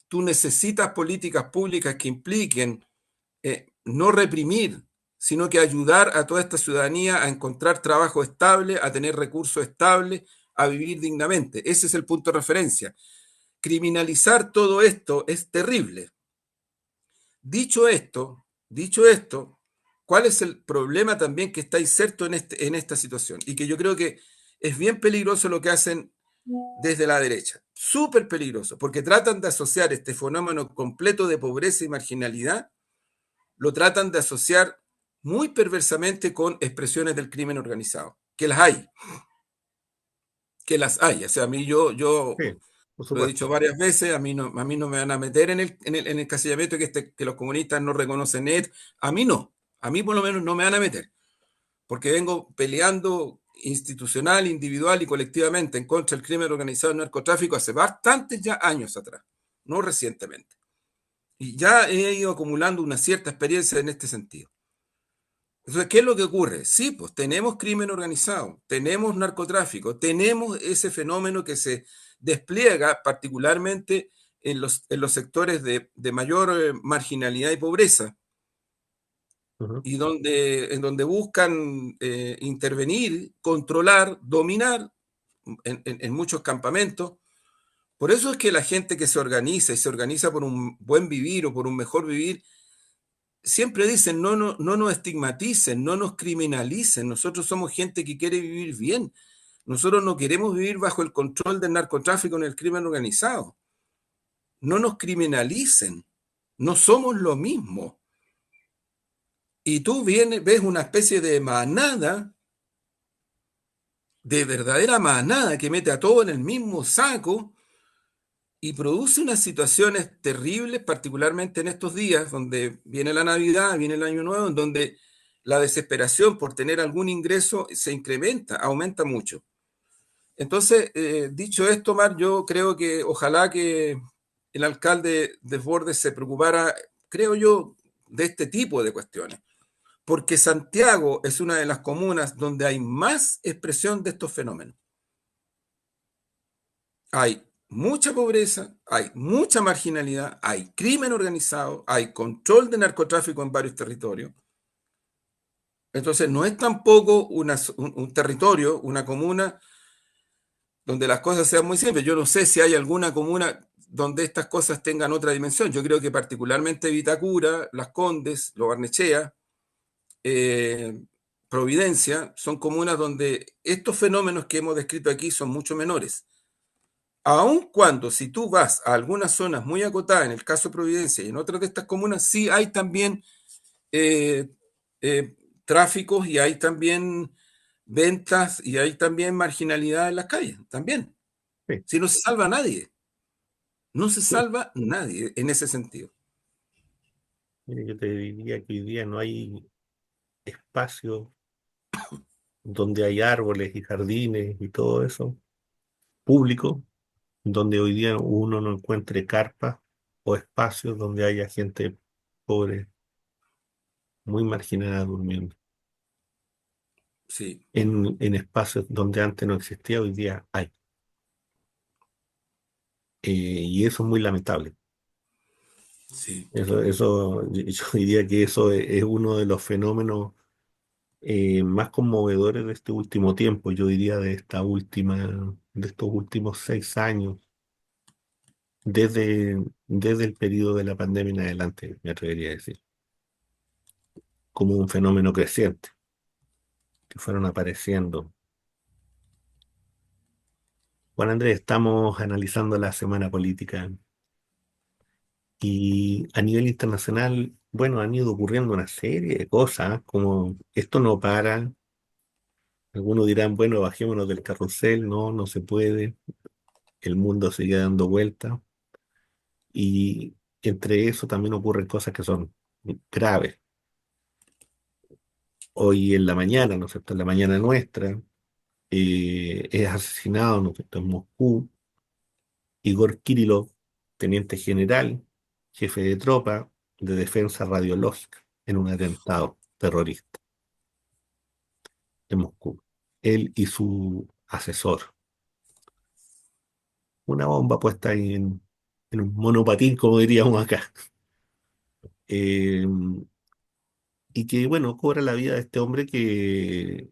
Tú necesitas políticas públicas que impliquen no reprimir, sino que ayudar a toda esta ciudadanía a encontrar trabajo estable, a tener recursos estables, a vivir dignamente. Ese es el punto de referencia. Criminalizar todo esto es terrible. Dicho esto, ¿cuál es el problema también que está inserto en esta situación? Y que yo creo que es bien peligroso lo que hacen desde la derecha. Súper peligroso, porque tratan de asociar este fenómeno completo de pobreza y marginalidad, lo tratan de asociar muy perversamente con expresiones del crimen organizado, que las hay, que las hay. O sea, a mí yo Sí, por lo he dicho supuesto. varias veces, a mí no me van a meter en el casillamiento que los comunistas no reconocen esto. A mí no, a mí por lo menos no me van a meter, porque vengo peleando institucional, individual y colectivamente en contra del crimen organizado y el narcotráfico hace bastantes ya años atrás, no recientemente. Y ya he ido acumulando una cierta experiencia en este sentido. Entonces, ¿qué es lo que ocurre? Sí, pues tenemos crimen organizado, tenemos narcotráfico, tenemos ese fenómeno que se despliega particularmente en los sectores de mayor marginalidad y pobreza, Ujú. y en donde buscan intervenir, controlar, dominar en muchos campamentos. Por eso es que la gente que se organiza y se organiza por un buen vivir o por un mejor vivir, siempre dicen, no nos estigmaticen, no nos criminalicen, nosotros somos gente que quiere vivir bien, nosotros no queremos vivir bajo el control del narcotráfico ni el crimen organizado, no nos criminalicen, no somos lo mismo. Y tú ves una especie de manada, de verdadera manada, que mete a todo en el mismo saco y produce unas situaciones terribles, particularmente en estos días, donde viene la Navidad, viene el Año Nuevo, en donde la desesperación por tener algún ingreso se incrementa, aumenta mucho. Entonces, dicho esto, Mar, yo creo que ojalá que el alcalde Desbordes se preocupara, creo yo, de este tipo de cuestiones, porque Santiago es una de las comunas donde hay más expresión de estos fenómenos. Hay mucha pobreza, hay mucha marginalidad, hay crimen organizado, hay control de narcotráfico en varios territorios. Entonces, no es tampoco un territorio, una comuna, donde las cosas sean muy simples. Yo no sé si hay alguna comuna donde estas cosas tengan otra dimensión. Yo creo que particularmente Vitacura, Las Condes, Lo Barnechea, eh, Providencia, son comunas donde estos fenómenos que hemos descrito aquí son mucho menores. Aun cuando si tú vas a algunas zonas muy acotadas, en el caso de Providencia y en otras de estas comunas, sí hay también eh, eh, tráficos, y hay también ventas, y hay también marginalidad en las calles, también. Sí, Si no se salva nadie, no se sí. salva nadie en ese sentido. Mire, yo te diría que hoy día no hay espacio donde hay árboles y jardines y todo eso público, donde hoy día uno no encuentre carpas o espacios donde haya gente pobre, muy marginada durmiendo. Sí, En espacios donde antes no existía, hoy día hay. Y eso es muy lamentable. sí, Yo diría que eso es uno de los fenómenos más conmovedores de este último tiempo, yo diría de estos últimos 6 años, desde el periodo de la pandemia en adelante, me atrevería a decir, como un fenómeno creciente, que fueron apareciendo. Juan Andrés, estamos analizando la semana política y a nivel internacional, bueno, han ido ocurriendo una serie de cosas, como esto no para. Algunos dirán, bueno, bajémonos del carrusel, no, no se puede, el mundo sigue dando vueltas y entre eso también ocurren cosas que son graves. Hoy en la mañana, ¿no es cierto? En la mañana nuestra, es asesinado, ¿no es cierto?, en Moscú, Igor Kirillov, teniente general, jefe de tropa de defensa radiológica, en un atentado terrorista en Moscú. Él y su asesor. Una bomba puesta ahí en un monopatín, como diríamos acá. Eh, y que, bueno, cobra la vida de este hombre que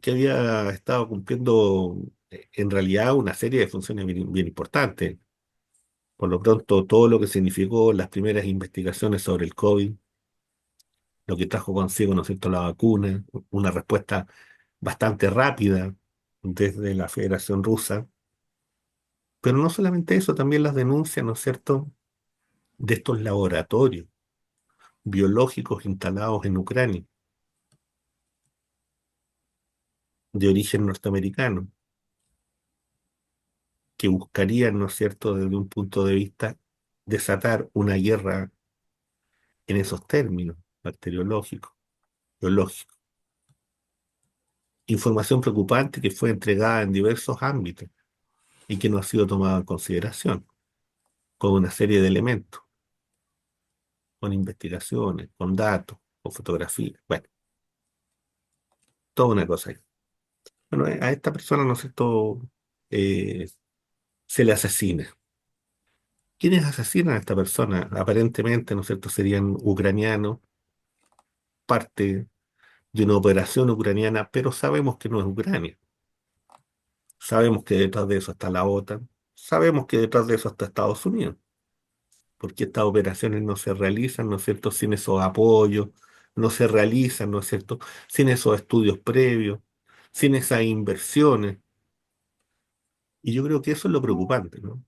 había estado cumpliendo en realidad una serie de funciones bien, bien importantes. Por lo pronto, todo lo que significó las primeras investigaciones sobre el COVID, lo que trajo consigo, ¿no es cierto?, la vacuna, una respuesta bastante rápida desde la Federación Rusa. Pero no solamente eso, también las denuncias, ¿no es cierto?, de estos laboratorios biológicos instalados en Ucrania, de origen norteamericano, que buscarían, ¿no es cierto?, desde un punto de vista, desatar una guerra en esos términos, bacteriológicos, biológicos. Información preocupante que fue entregada en diversos ámbitos y que no ha sido tomada en consideración, con una serie de elementos, con investigaciones, con datos, con fotografías, bueno, toda una cosa ahí. Bueno, a esta persona, ¿no es cierto?, eh, se le asesina. ¿Quiénes asesinan a esta persona? Aparentemente, ¿no es cierto?, serían ucranianos, parte de una operación ucraniana, pero sabemos que no es Ucrania. Sabemos que detrás de eso está la OTAN, sabemos que detrás de eso está Estados Unidos, porque estas operaciones no se realizan, ¿no es cierto?, sin esos apoyos, no se realizan, ¿no es cierto?, sin esos estudios previos, sin esas inversiones. Y yo creo que eso es lo preocupante, ¿no?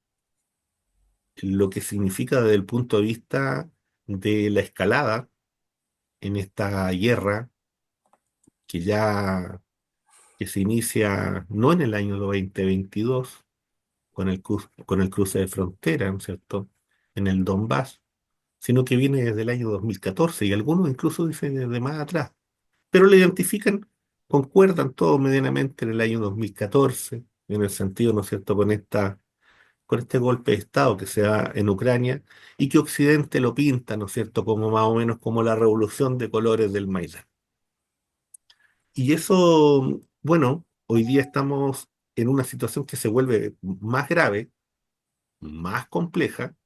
Lo que significa desde el punto de vista de la escalada en esta guerra que ya que se inicia no en el año 2022 con el cruce de frontera, ¿no es cierto?, en el Donbass, sino que viene desde el año 2014 y algunos incluso dicen desde más atrás, pero le identifican, concuerdan todos medianamente en el año 2014, en el sentido, ¿no es cierto?, con este golpe de Estado que se da en Ucrania y que Occidente lo pinta, ¿no es cierto?, como más o menos como la revolución de colores del Maidán. Y eso, bueno, hoy día estamos en una situación que se vuelve más grave, más compleja,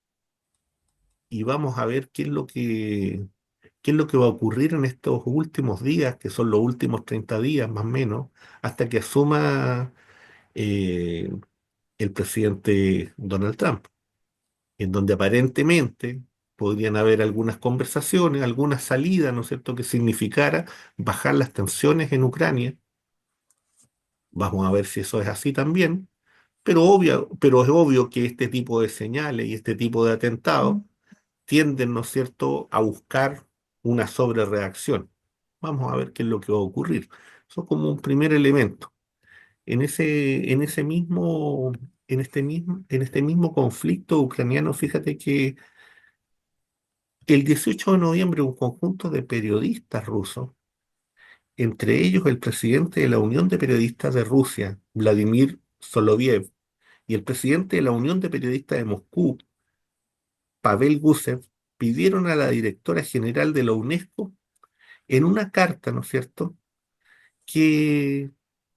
y vamos a ver qué es lo que va a ocurrir en estos últimos días, que son los últimos 30 días más o menos, hasta que asuma eh, el presidente Donald Trump, en donde aparentemente podrían haber algunas conversaciones, algunas salidas, ¿no es cierto?, que significara bajar las tensiones en Ucrania. Vamos a ver si eso es así también, pero es obvio que este tipo de señales y este tipo de atentados tienden, ¿no es cierto?, a buscar una sobrereacción. Vamos a ver qué es lo que va a ocurrir. Eso es como un primer elemento. En ese mismo, en este mismo conflicto ucraniano, fíjate que el 18 de noviembre un conjunto de periodistas rusos, entre ellos el presidente de la Unión de Periodistas de Rusia, Vladimir Soloviev, y el presidente de la Unión de Periodistas de Moscú, Pavel Gusev, pidieron a la directora general de la UNESCO en una carta, ¿no es cierto?, que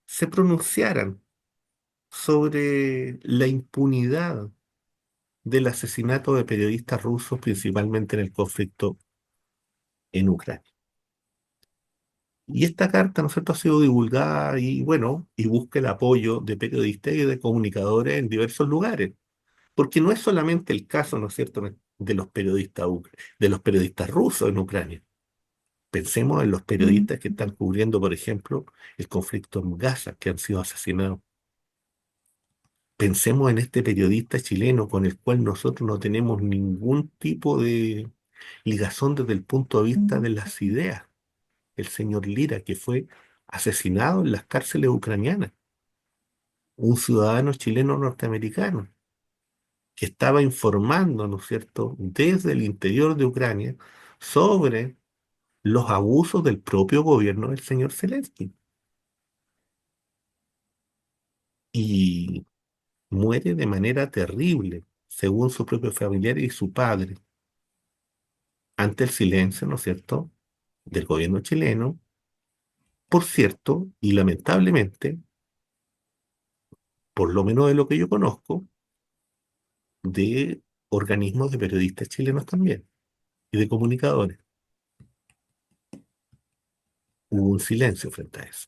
se pronunciaran sobre la impunidad del asesinato de periodistas rusos, principalmente en el conflicto en Ucrania. Y esta carta, ¿no es cierto?, ha sido divulgada y, bueno, y busca el apoyo de periodistas y de comunicadores en diversos lugares. Porque no es solamente el caso, ¿no es cierto?, de los periodistas rusos en Ucrania. Pensemos en los periodistas que están cubriendo, por ejemplo, el conflicto en Gaza, que han sido asesinados. Pensemos en este periodista chileno con el cual nosotros no tenemos ningún tipo de ligazón desde el punto de vista de las ideas. El señor Lira, que fue asesinado en las cárceles ucranianas, un ciudadano chileno norteamericano, que estaba informando, ¿no es cierto?, desde el interior de Ucrania sobre los abusos del propio gobierno del señor Zelensky. Y muere de manera terrible, según su propio familiar y su padre, ante el silencio, ¿no es cierto?, del gobierno chileno, por cierto, y lamentablemente, por lo menos de lo que yo conozco, de organismos de periodistas chilenos también y de comunicadores. Hubo un silencio frente a eso.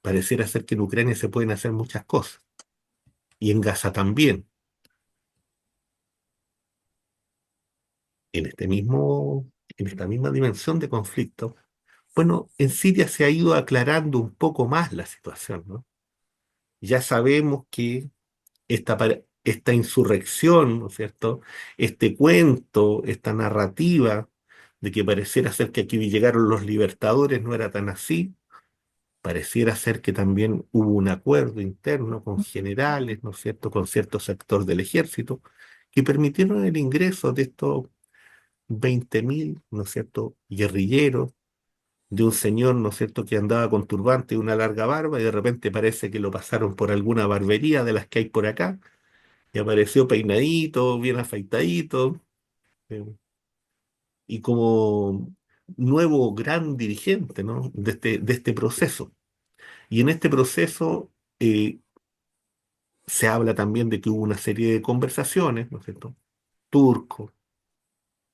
Pareciera ser que en Ucrania se pueden hacer muchas cosas y en Gaza también. En en esta misma dimensión de conflicto, bueno, en Siria se ha ido aclarando un poco más la situación, ¿no? Ya sabemos que esta insurrección, ¿no es cierto? Este cuento, esta narrativa de que pareciera ser que aquí llegaron los libertadores no era tan así. Pareciera ser que también hubo un acuerdo interno con generales, ¿no es cierto?, con cierto sector del ejército, que permitieron el ingreso de estos 20.000, ¿no es cierto?, guerrilleros, de un señor, ¿no es cierto?, que andaba con turbante y una larga barba, y de repente parece que lo pasaron por alguna barbería de las que hay por acá, y apareció peinadito, bien afeitadito, eh, y como nuevo gran dirigente, ¿no?, de este proceso. Y en este proceso se habla también de que hubo una serie de conversaciones, ¿no es cierto?, turcos,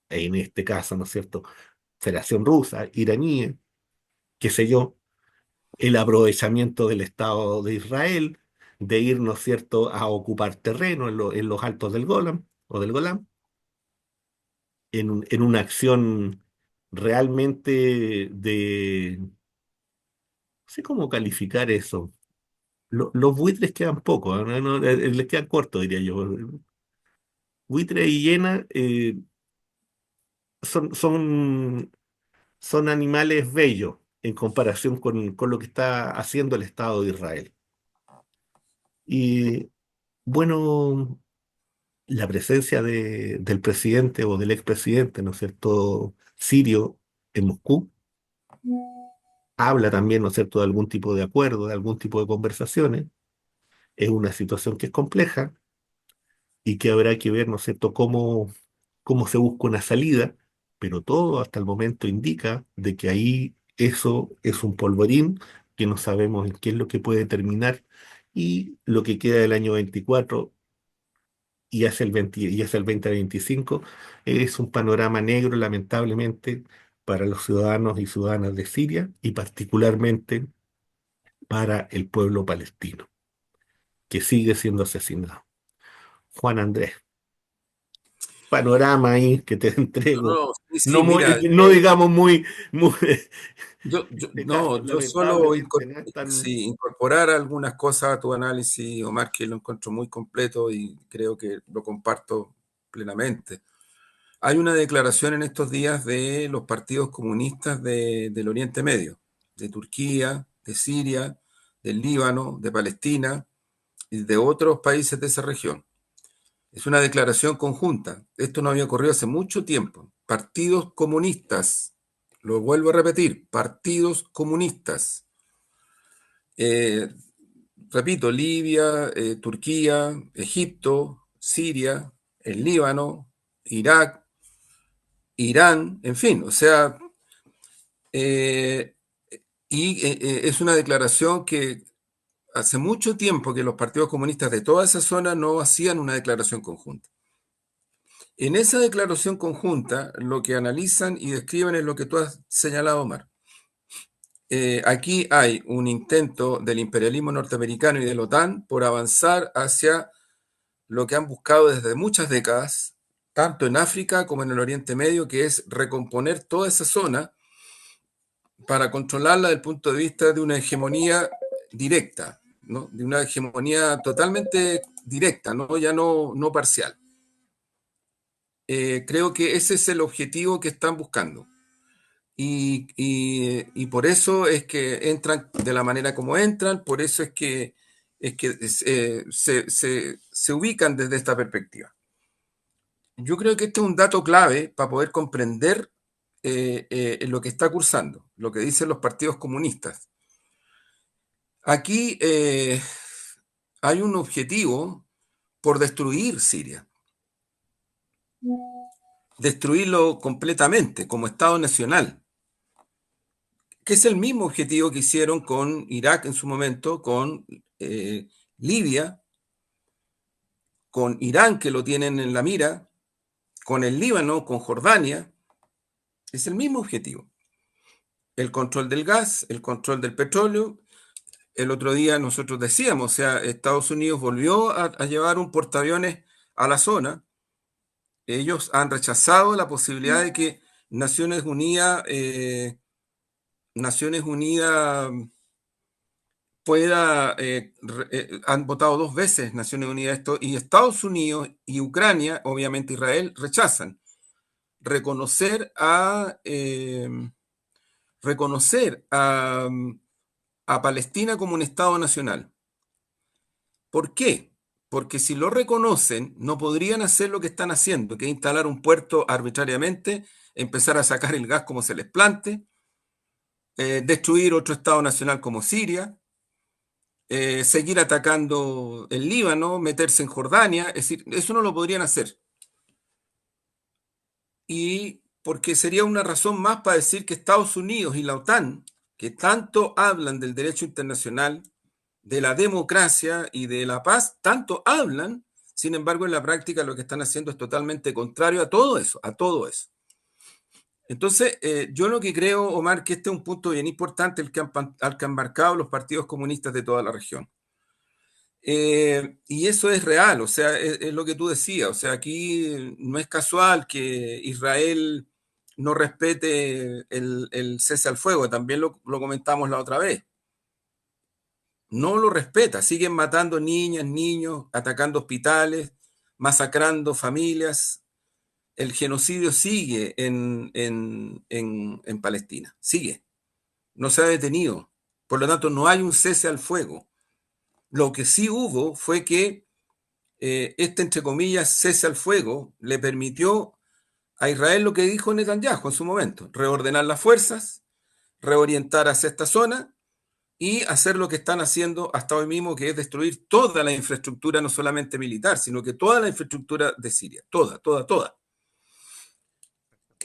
en este caso, ¿no es cierto?, Federación Rusa, iraníes, qué sé yo, el aprovechamiento del Estado de Israel, de ir, ¿no es cierto?, a ocupar terreno en los altos del Golán o del Golán, en una acción realmente de, no sé cómo calificar eso. Los buitres quedan pocos, ¿no? Les quedan cortos, diría yo. Buitres y hiena son, son, son animales bellos en comparación con lo que está haciendo el Estado de Israel. Y bueno, la presencia del presidente o del expresidente, ¿no es cierto?, sirio en Moscú, habla también, ¿no es cierto?, de algún tipo de acuerdo, de algún tipo de conversaciones. Es una situación que es compleja y que habrá que ver, ¿no es cierto?, cómo se busca una salida, pero todo hasta el momento indica de que ahí eso es un polvorín que no sabemos en qué es lo que puede terminar y lo que queda del año 24 y hacia y hacia el 2025 es un panorama negro, lamentablemente, para los ciudadanos y ciudadanas de Siria y particularmente para el pueblo palestino, que sigue siendo asesinado. Juan Andrés, panorama ahí que te entrego. No, sí, No, sí, mira, no digamos muy, en este caso, no, yo solo lamentablemente, no es tan... sí, incorporar algunas cosas a tu análisis, Omar, que lo encuentro muy completo y creo que lo comparto plenamente. Hay una declaración en estos días de los partidos comunistas del Oriente Medio, de Turquía, de Siria, del Líbano, de Palestina y de otros países de esa región. Es una declaración conjunta. Esto no había ocurrido hace mucho tiempo. Partidos comunistas, lo vuelvo a repetir, partidos comunistas. Eh, Repito, Libia, Turquía, Egipto, Siria, el Líbano, Irak, Irán, en fin, o sea, eh, es una declaración que hace mucho tiempo que los partidos comunistas de toda esa zona no hacían una declaración conjunta. En esa declaración conjunta, lo que analizan y describen es lo que tú has señalado, Omar. Aquí hay un intento del imperialismo norteamericano y de la OTAN por avanzar hacia lo que han buscado desde muchas décadas, tanto en África como en el Oriente Medio, que es recomponer toda esa zona para controlarla desde el punto de vista de una hegemonía directa, ¿no? De una hegemonía totalmente directa, ¿no? Ya no parcial. Creo que ese es el objetivo que están buscando. Y por eso es que entran de la manera como entran, por eso es que se ubican desde esta perspectiva. Yo creo que este es un dato clave para poder comprender lo que está cursando, lo que dicen los partidos comunistas. Aquí hay un objetivo por destruir Siria, destruirlo completamente como Estado nacional, que es el mismo objetivo que hicieron con Irak en su momento, con eh, Libia, con Irán, que lo tienen en la mira, con el Líbano, con Jordania. Es el mismo objetivo. El control del gas, el control del petróleo. El otro día nosotros decíamos, o sea, Estados Unidos volvió a llevar un portaaviones a la zona. Ellos han rechazado la posibilidad de que Naciones Unidas, Naciones Unidas pueda, han votado dos veces Naciones Unidas esto, y Estados Unidos y Ucrania, obviamente Israel, rechazan reconocer reconocer a Palestina como un Estado nacional. ¿Por qué? Porque si lo reconocen, no podrían hacer lo que están haciendo, que es instalar un puerto arbitrariamente, empezar a sacar el gas como se les plante, destruir otro Estado nacional como Siria, seguir atacando el Líbano, meterse en Jordania, es decir, eso no lo podrían hacer. Y porque sería una razón más para decir que Estados Unidos y la OTAN, que tanto hablan del derecho internacional, de la democracia y de la paz, tanto hablan, sin embargo, en la práctica lo que están haciendo es totalmente contrario a todo eso, a todo eso. Entonces, yo lo que creo, Omar, que este es un punto bien importante al que han marcado los partidos comunistas de toda la región. Y eso es real, o sea, es lo que tú decías, o sea, aquí no es casual que Israel no respete el cese al fuego, también lo comentamos la otra vez. No lo respeta, siguen matando niñas, niños, atacando hospitales, masacrando familias. El genocidio sigue en Palestina, sigue, no se ha detenido. Por lo tanto, no hay un cese al fuego. Lo que sí hubo fue que este, entre comillas, cese al fuego le permitió a Israel lo que dijo Netanyahu en su momento, reordenar las fuerzas, reorientar hacia esta zona y hacer lo que están haciendo hasta hoy mismo, que es destruir toda la infraestructura, no solamente militar, sino que toda la infraestructura de Siria, toda, toda, toda.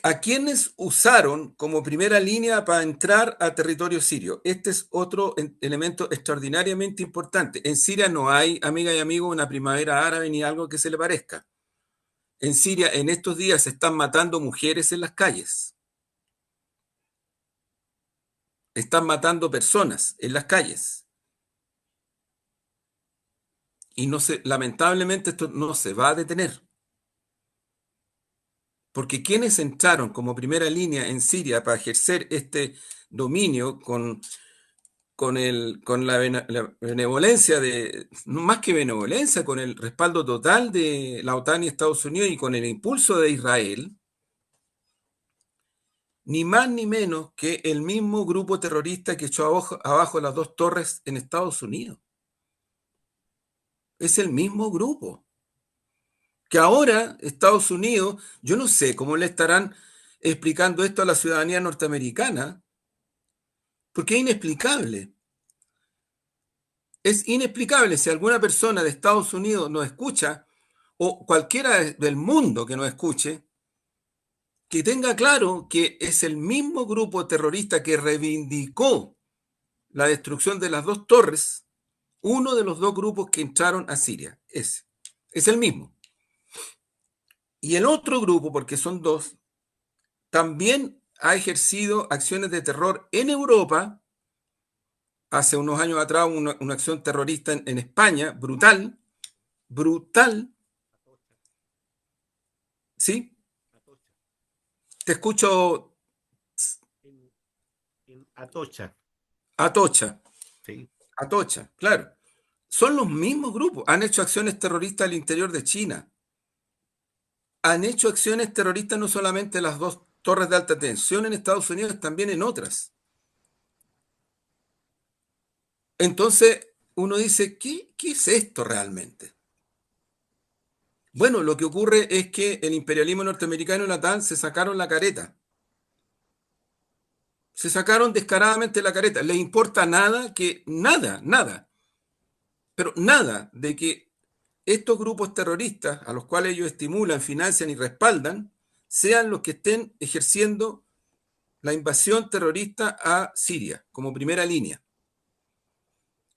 ¿A quienes usaron como primera línea para entrar a territorio sirio? Este es otro elemento extraordinariamente importante. En Siria no hay, amiga y amigo, una primavera árabe ni algo que se le parezca. En Siria en estos días se están matando mujeres en las calles, están matando personas en las calles. Y no se, lamentablemente esto no se va a detener, porque quienes entraron como primera línea en Siria para ejercer este dominio con la benevolencia de, no más que benevolencia, con el respaldo total de la OTAN y Estados Unidos y con el impulso de Israel, ni más ni menos que el mismo grupo terrorista que echó abajo las dos torres en Estados Unidos. Es el mismo grupo. Que ahora Estados Unidos, yo no sé cómo le estarán explicando esto a la ciudadanía norteamericana, porque es inexplicable. Es inexplicable si alguna persona de Estados Unidos nos escucha, o cualquiera del mundo que nos escuche, que tenga claro que es el mismo grupo terrorista que reivindicó la destrucción de las dos torres, uno de los dos grupos que entraron a Siria. Ese. Es el mismo. Y el otro grupo, porque son dos, también ha ejercido acciones de terror en Europa. Hace unos años atrás una acción terrorista en España, brutal, brutal. ¿Sí? Atocha. Te escucho. En, en Atocha, Atocha, sí. Atocha, claro. Son los mismos grupos. Han hecho acciones terroristas al interior de China. Han hecho acciones terroristas no solamente en las dos torres de alta tensión en Estados Unidos, también en otras. Entonces, uno dice, ¿qué es esto realmente? Bueno, lo que ocurre es que el imperialismo norteamericano y la OTAN se sacaron la careta. Se sacaron descaradamente la careta. Les importa nada que, nada, pero nada de que estos grupos terroristas, a los cuales ellos estimulan, financian y respaldan, sean los que estén ejerciendo la invasión terrorista a Siria como primera línea.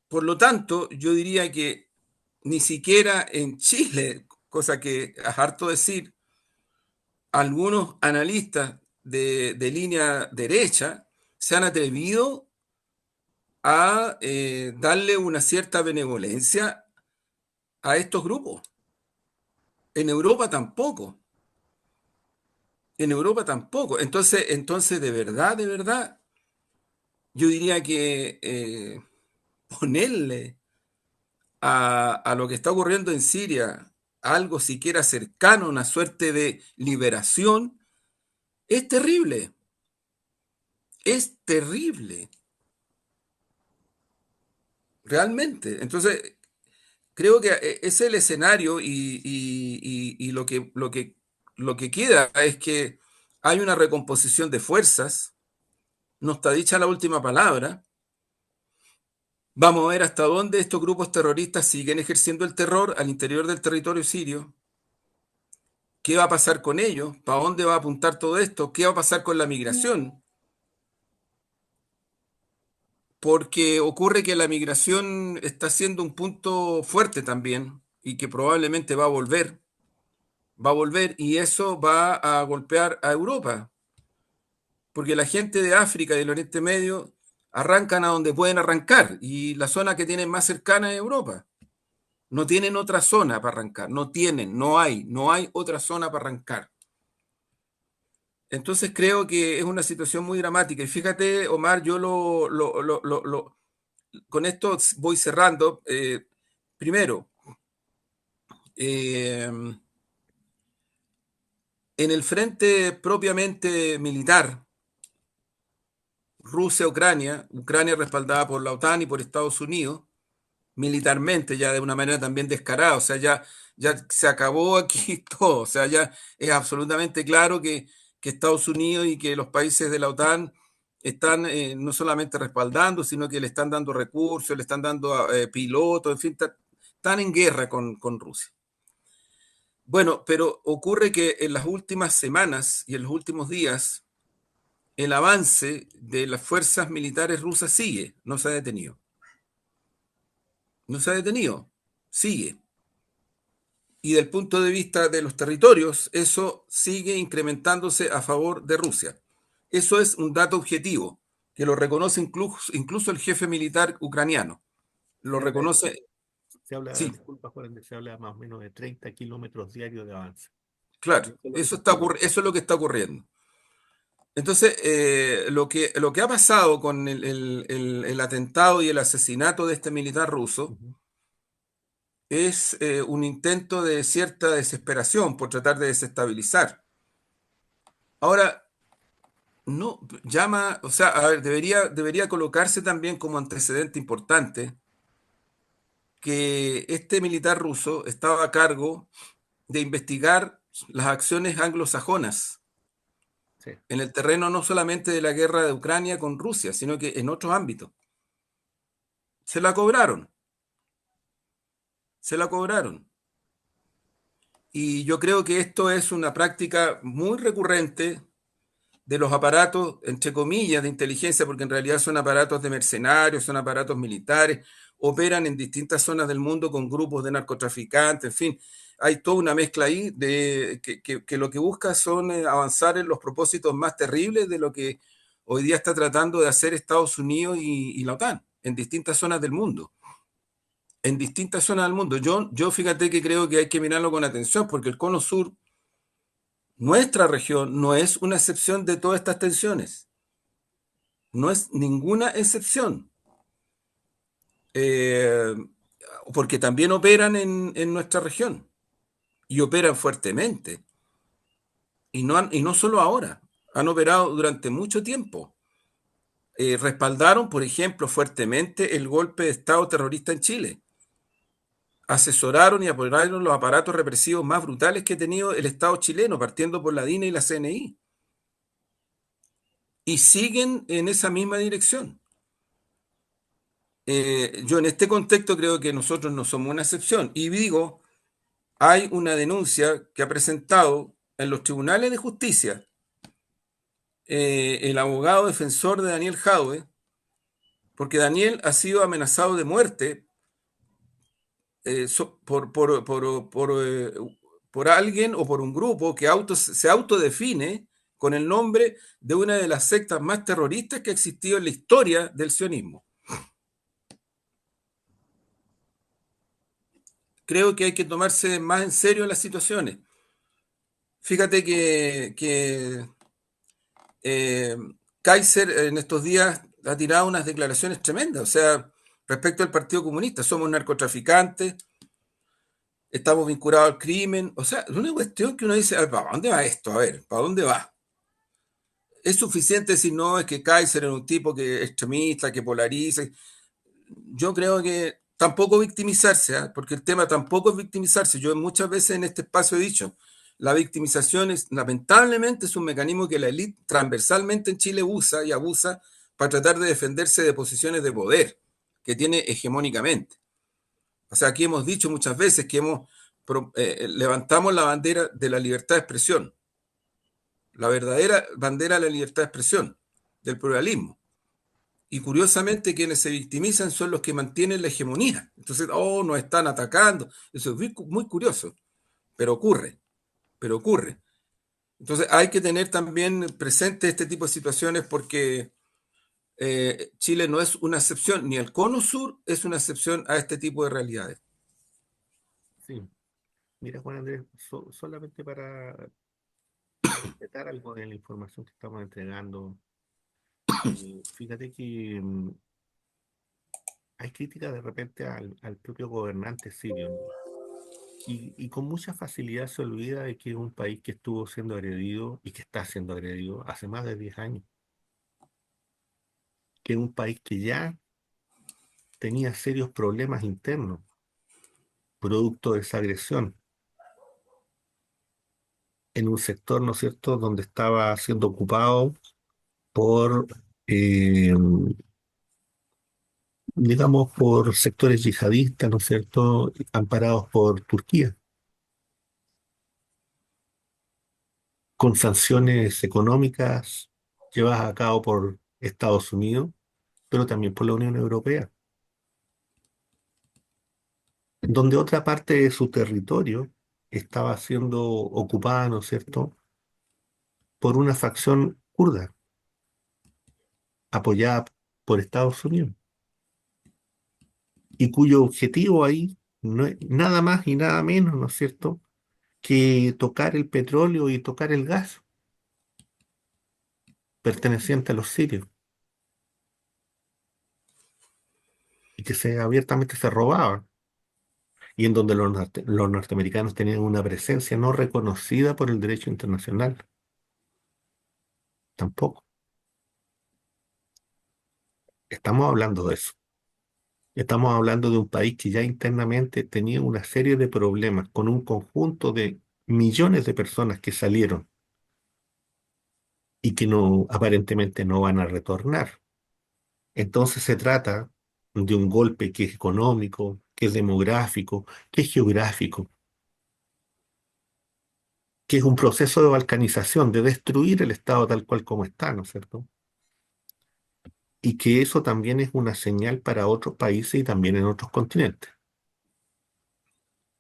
Por lo tanto, yo diría que ni siquiera en Chile, cosa que es harto decir, algunos analistas de línea derecha se han atrevido a darle una cierta benevolencia a estos grupos. En Europa tampoco. En Europa tampoco. Entonces de verdad, yo diría que ponerle a lo que está ocurriendo en Siria algo siquiera cercano a una suerte de liberación es terrible. Es terrible, realmente. Entonces, creo que es el escenario y lo que queda es que hay una recomposición de fuerzas, no está dicha la última palabra. Vamos a ver hasta dónde estos grupos terroristas siguen ejerciendo el terror al interior del territorio sirio. ¿Qué va a pasar con ellos? ¿Para dónde va a apuntar todo esto? ¿Qué va a pasar con la migración? Porque ocurre que la migración está siendo un punto fuerte también y que probablemente va a volver y eso va a golpear a Europa, porque la gente de África y del Oriente Medio arrancan a donde pueden arrancar y la zona que tienen más cercana es Europa. No tienen otra zona para arrancar, no hay otra zona para arrancar. Entonces creo que es una situación muy dramática. Y fíjate, Omar, con esto voy cerrando. Primero, eh, en el frente propiamente militar, Rusia-Ucrania, Ucrania respaldada por la OTAN y por Estados Unidos, militarmente ya de una manera también descarada, o sea, ya se acabó aquí todo, o sea, ya es absolutamente claro que Estados Unidos y que los países de la OTAN están no solamente respaldando, sino que le están dando recursos, le están dando pilotos, en fin, están en guerra con Rusia. Bueno, pero ocurre que en las últimas semanas y en los últimos días, el avance de las fuerzas militares rusas sigue, no se ha detenido. No se ha detenido, sigue. Y del punto de vista de los territorios, eso sigue incrementándose a favor de Rusia. Eso es un dato objetivo, que lo reconoce incluso el jefe militar ucraniano. Lo Se habla, reconoce, se habla, sí, disculpa, Juan, se habla más o menos de 30 kilómetros diarios de avance. claro, Y eso es lo que se está ocurriendo. eso es lo que está ocurriendo. Entonces, lo que ha pasado con el atentado y el asesinato de este militar ruso Ujú. es un intento de cierta desesperación por tratar de desestabilizar. Ahora, no llama, o sea, a ver, debería colocarse también como antecedente importante que este militar ruso estaba a cargo de investigar las acciones anglosajonas Sí. en el terreno no solamente de la guerra de Ucrania con Rusia, sino que en otros ámbitos. Se la cobraron, se la cobraron. Y yo creo que esto es una práctica muy recurrente de los aparatos, entre comillas, de inteligencia, porque en realidad son aparatos de mercenarios, son aparatos militares, operan en distintas zonas del mundo con grupos de narcotraficantes, en fin, hay toda una mezcla ahí que lo que busca son avanzar en los propósitos más terribles de lo que hoy día está tratando de hacer Estados Unidos y la OTAN en distintas zonas del mundo. en distintas zonas del mundo. Yo fíjate que creo que hay que mirarlo con atención porque el Cono Sur, nuestra región, no es una excepción de todas estas tensiones. No es ninguna excepción. Eh, Porque también operan en nuestra región y operan fuertemente. Y no solo ahora, han operado durante mucho tiempo. Respaldaron, por ejemplo, fuertemente el golpe de Estado terrorista en Chile. Asesoraron y apoyaron los aparatos represivos más brutales que ha tenido el Estado chileno, partiendo por la DINA y la CNI. Y siguen en esa misma dirección. Yo en este contexto creo que nosotros no somos una excepción. Y digo, hay una denuncia que ha presentado en los tribunales de justicia el abogado defensor de Daniel Jadwe, porque Daniel ha sido amenazado de muerte por alguien o por un grupo que se autodefine con el nombre de una de las sectas más terroristas que ha existido en la historia del sionismo. Creo que hay que tomarse más en serio las situaciones. Fíjate que eh, Kaiser en estos días ha tirado unas declaraciones tremendas, o sea, respecto al Partido Comunista, somos narcotraficantes, estamos vinculados al crimen, o sea, es una cuestión que uno dice, a ver, ¿para dónde va esto? A ver, ¿para dónde va? Es suficiente decir, no, es que Kaiser era un tipo que es extremista, que polariza. Yo creo que tampoco victimizarse, ¿eh? Porque el tema tampoco es victimizarse. Yo muchas veces en este espacio he dicho, la victimización es, lamentablemente, es un mecanismo que la élite transversalmente en Chile usa y abusa para tratar de defenderse de posiciones de poder que tiene hegemónicamente. O sea, aquí hemos dicho muchas veces que levantamos la bandera de la libertad de expresión, la verdadera bandera de la libertad de expresión, del pluralismo. Y curiosamente quienes se victimizan son los que mantienen la hegemonía. Entonces, oh, nos están atacando. Eso es muy curioso, pero ocurre, pero ocurre. Entonces hay que tener también presente este tipo de situaciones porque Chile no es una excepción, ni el Cono Sur es una excepción a este tipo de realidades. Sí. Mira, Juan Andrés, solamente para completar algo de la información que estamos entregando, fíjate que hay críticas de repente al propio gobernante sirio, ¿no? Y con mucha facilidad se olvida de que es un país que estuvo siendo agredido y que está siendo agredido hace más de 10 años, que es un país que ya tenía serios problemas internos, producto de esa agresión, en un sector, ¿no es cierto?, donde estaba siendo ocupado por, eh, digamos, por sectores yihadistas, ¿no es cierto?, amparados por Turquía, con sanciones económicas llevadas a cabo por Estados Unidos, pero también por la Unión Europea, donde otra parte de su territorio estaba siendo ocupada, ¿no es cierto?, por una facción kurda, apoyada por Estados Unidos, y cuyo objetivo ahí no es nada más y nada menos, ¿no es cierto?, que tocar el petróleo y tocar el gas perteneciente a los sirios, y que abiertamente se robaban, y en donde los norteamericanos tenían una presencia no reconocida por el derecho internacional, tampoco. Estamos hablando de eso. Estamos hablando de un país que ya internamente tenía una serie de problemas con un conjunto de millones de personas que salieron y que no, aparentemente no van a retornar. Entonces se trata de un golpe que es económico, que es demográfico, que es geográfico, que es un proceso de balcanización, de destruir el Estado tal cual como está, ¿no es cierto? Y que eso también es una señal para otros países y también en otros continentes.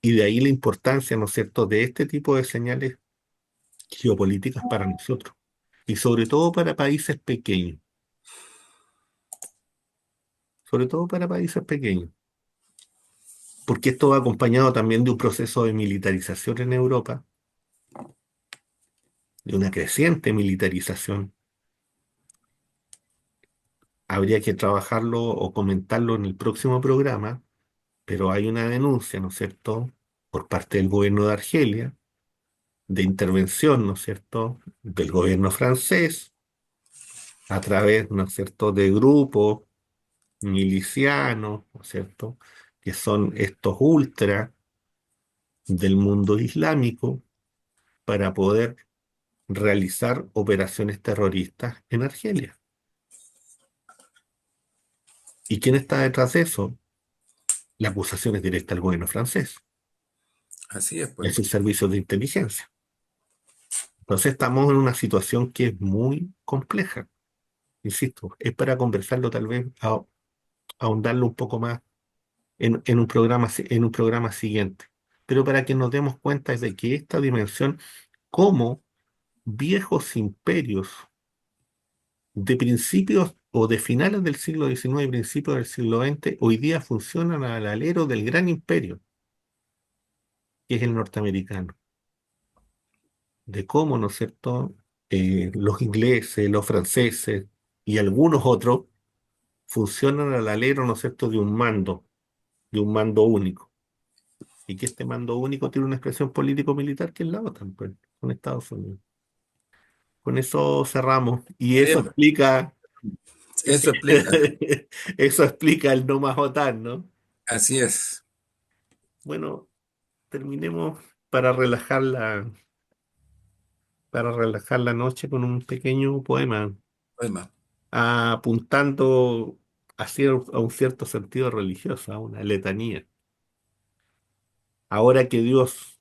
Y de ahí la importancia, ¿no es cierto?, de este tipo de señales geopolíticas para nosotros. Y sobre todo para países pequeños. Sobre todo para países pequeños. porque esto va acompañado también de un proceso de militarización en Europa, de una creciente militarización. Habría que trabajarlo o comentarlo en el próximo programa, pero hay una denuncia, ¿no es cierto?, por parte del gobierno de Argelia, de intervención, ¿no es cierto?, del gobierno francés, a través, ¿no es cierto?, de grupos milicianos, ¿no es cierto?, que son estos ultras del mundo islámico, para poder realizar operaciones terroristas en Argelia. ¿Y quién está detrás de eso? La acusación es directa al gobierno francés, Así es, y a pues. sus servicios de inteligencia. Entonces estamos en una situación que es muy compleja. Insisto, es para conversarlo tal vez, ahondarlo un poco más en un programa, en un programa siguiente. Pero para que nos demos cuenta de que esta dimensión, como viejos imperios de principios o de finales del siglo XIX y principios del siglo XX, hoy día funcionan al alero del gran imperio, que es el norteamericano. De cómo, ¿no es cierto?, los ingleses, los franceses y algunos otros funcionan al alero, ¿no es cierto?, de un mando único. Y que este mando único tiene una expresión político-militar que es la OTAN, pues, con Estados Unidos. Con eso cerramos. Y Está eso bien, explica, eso explica. eso explica el no más OTAN, ¿no? Así es. Bueno, terminemos para relajar la noche con un pequeño poema, Poema. apuntando a un cierto sentido religioso, a una letanía. Ahora que Dios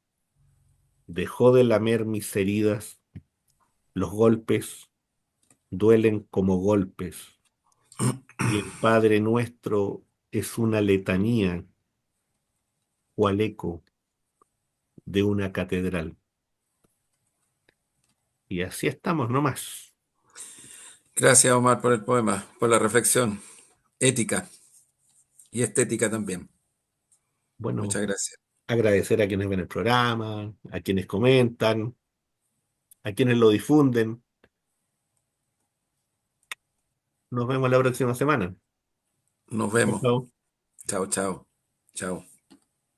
dejó de lamer mis heridas, los golpes duelen como golpes, y el Padre Nuestro es una letanía, cual eco de una catedral. Y así estamos nomás. Gracias, Omar, por el poema, por la reflexión ética y estética también. Bueno, Muchas gracias. agradecer a quienes ven el programa, a quienes comentan, a quienes lo difunden. Nos vemos la próxima semana. Nos Chao, vemos. chao. Chao, chao. Chao.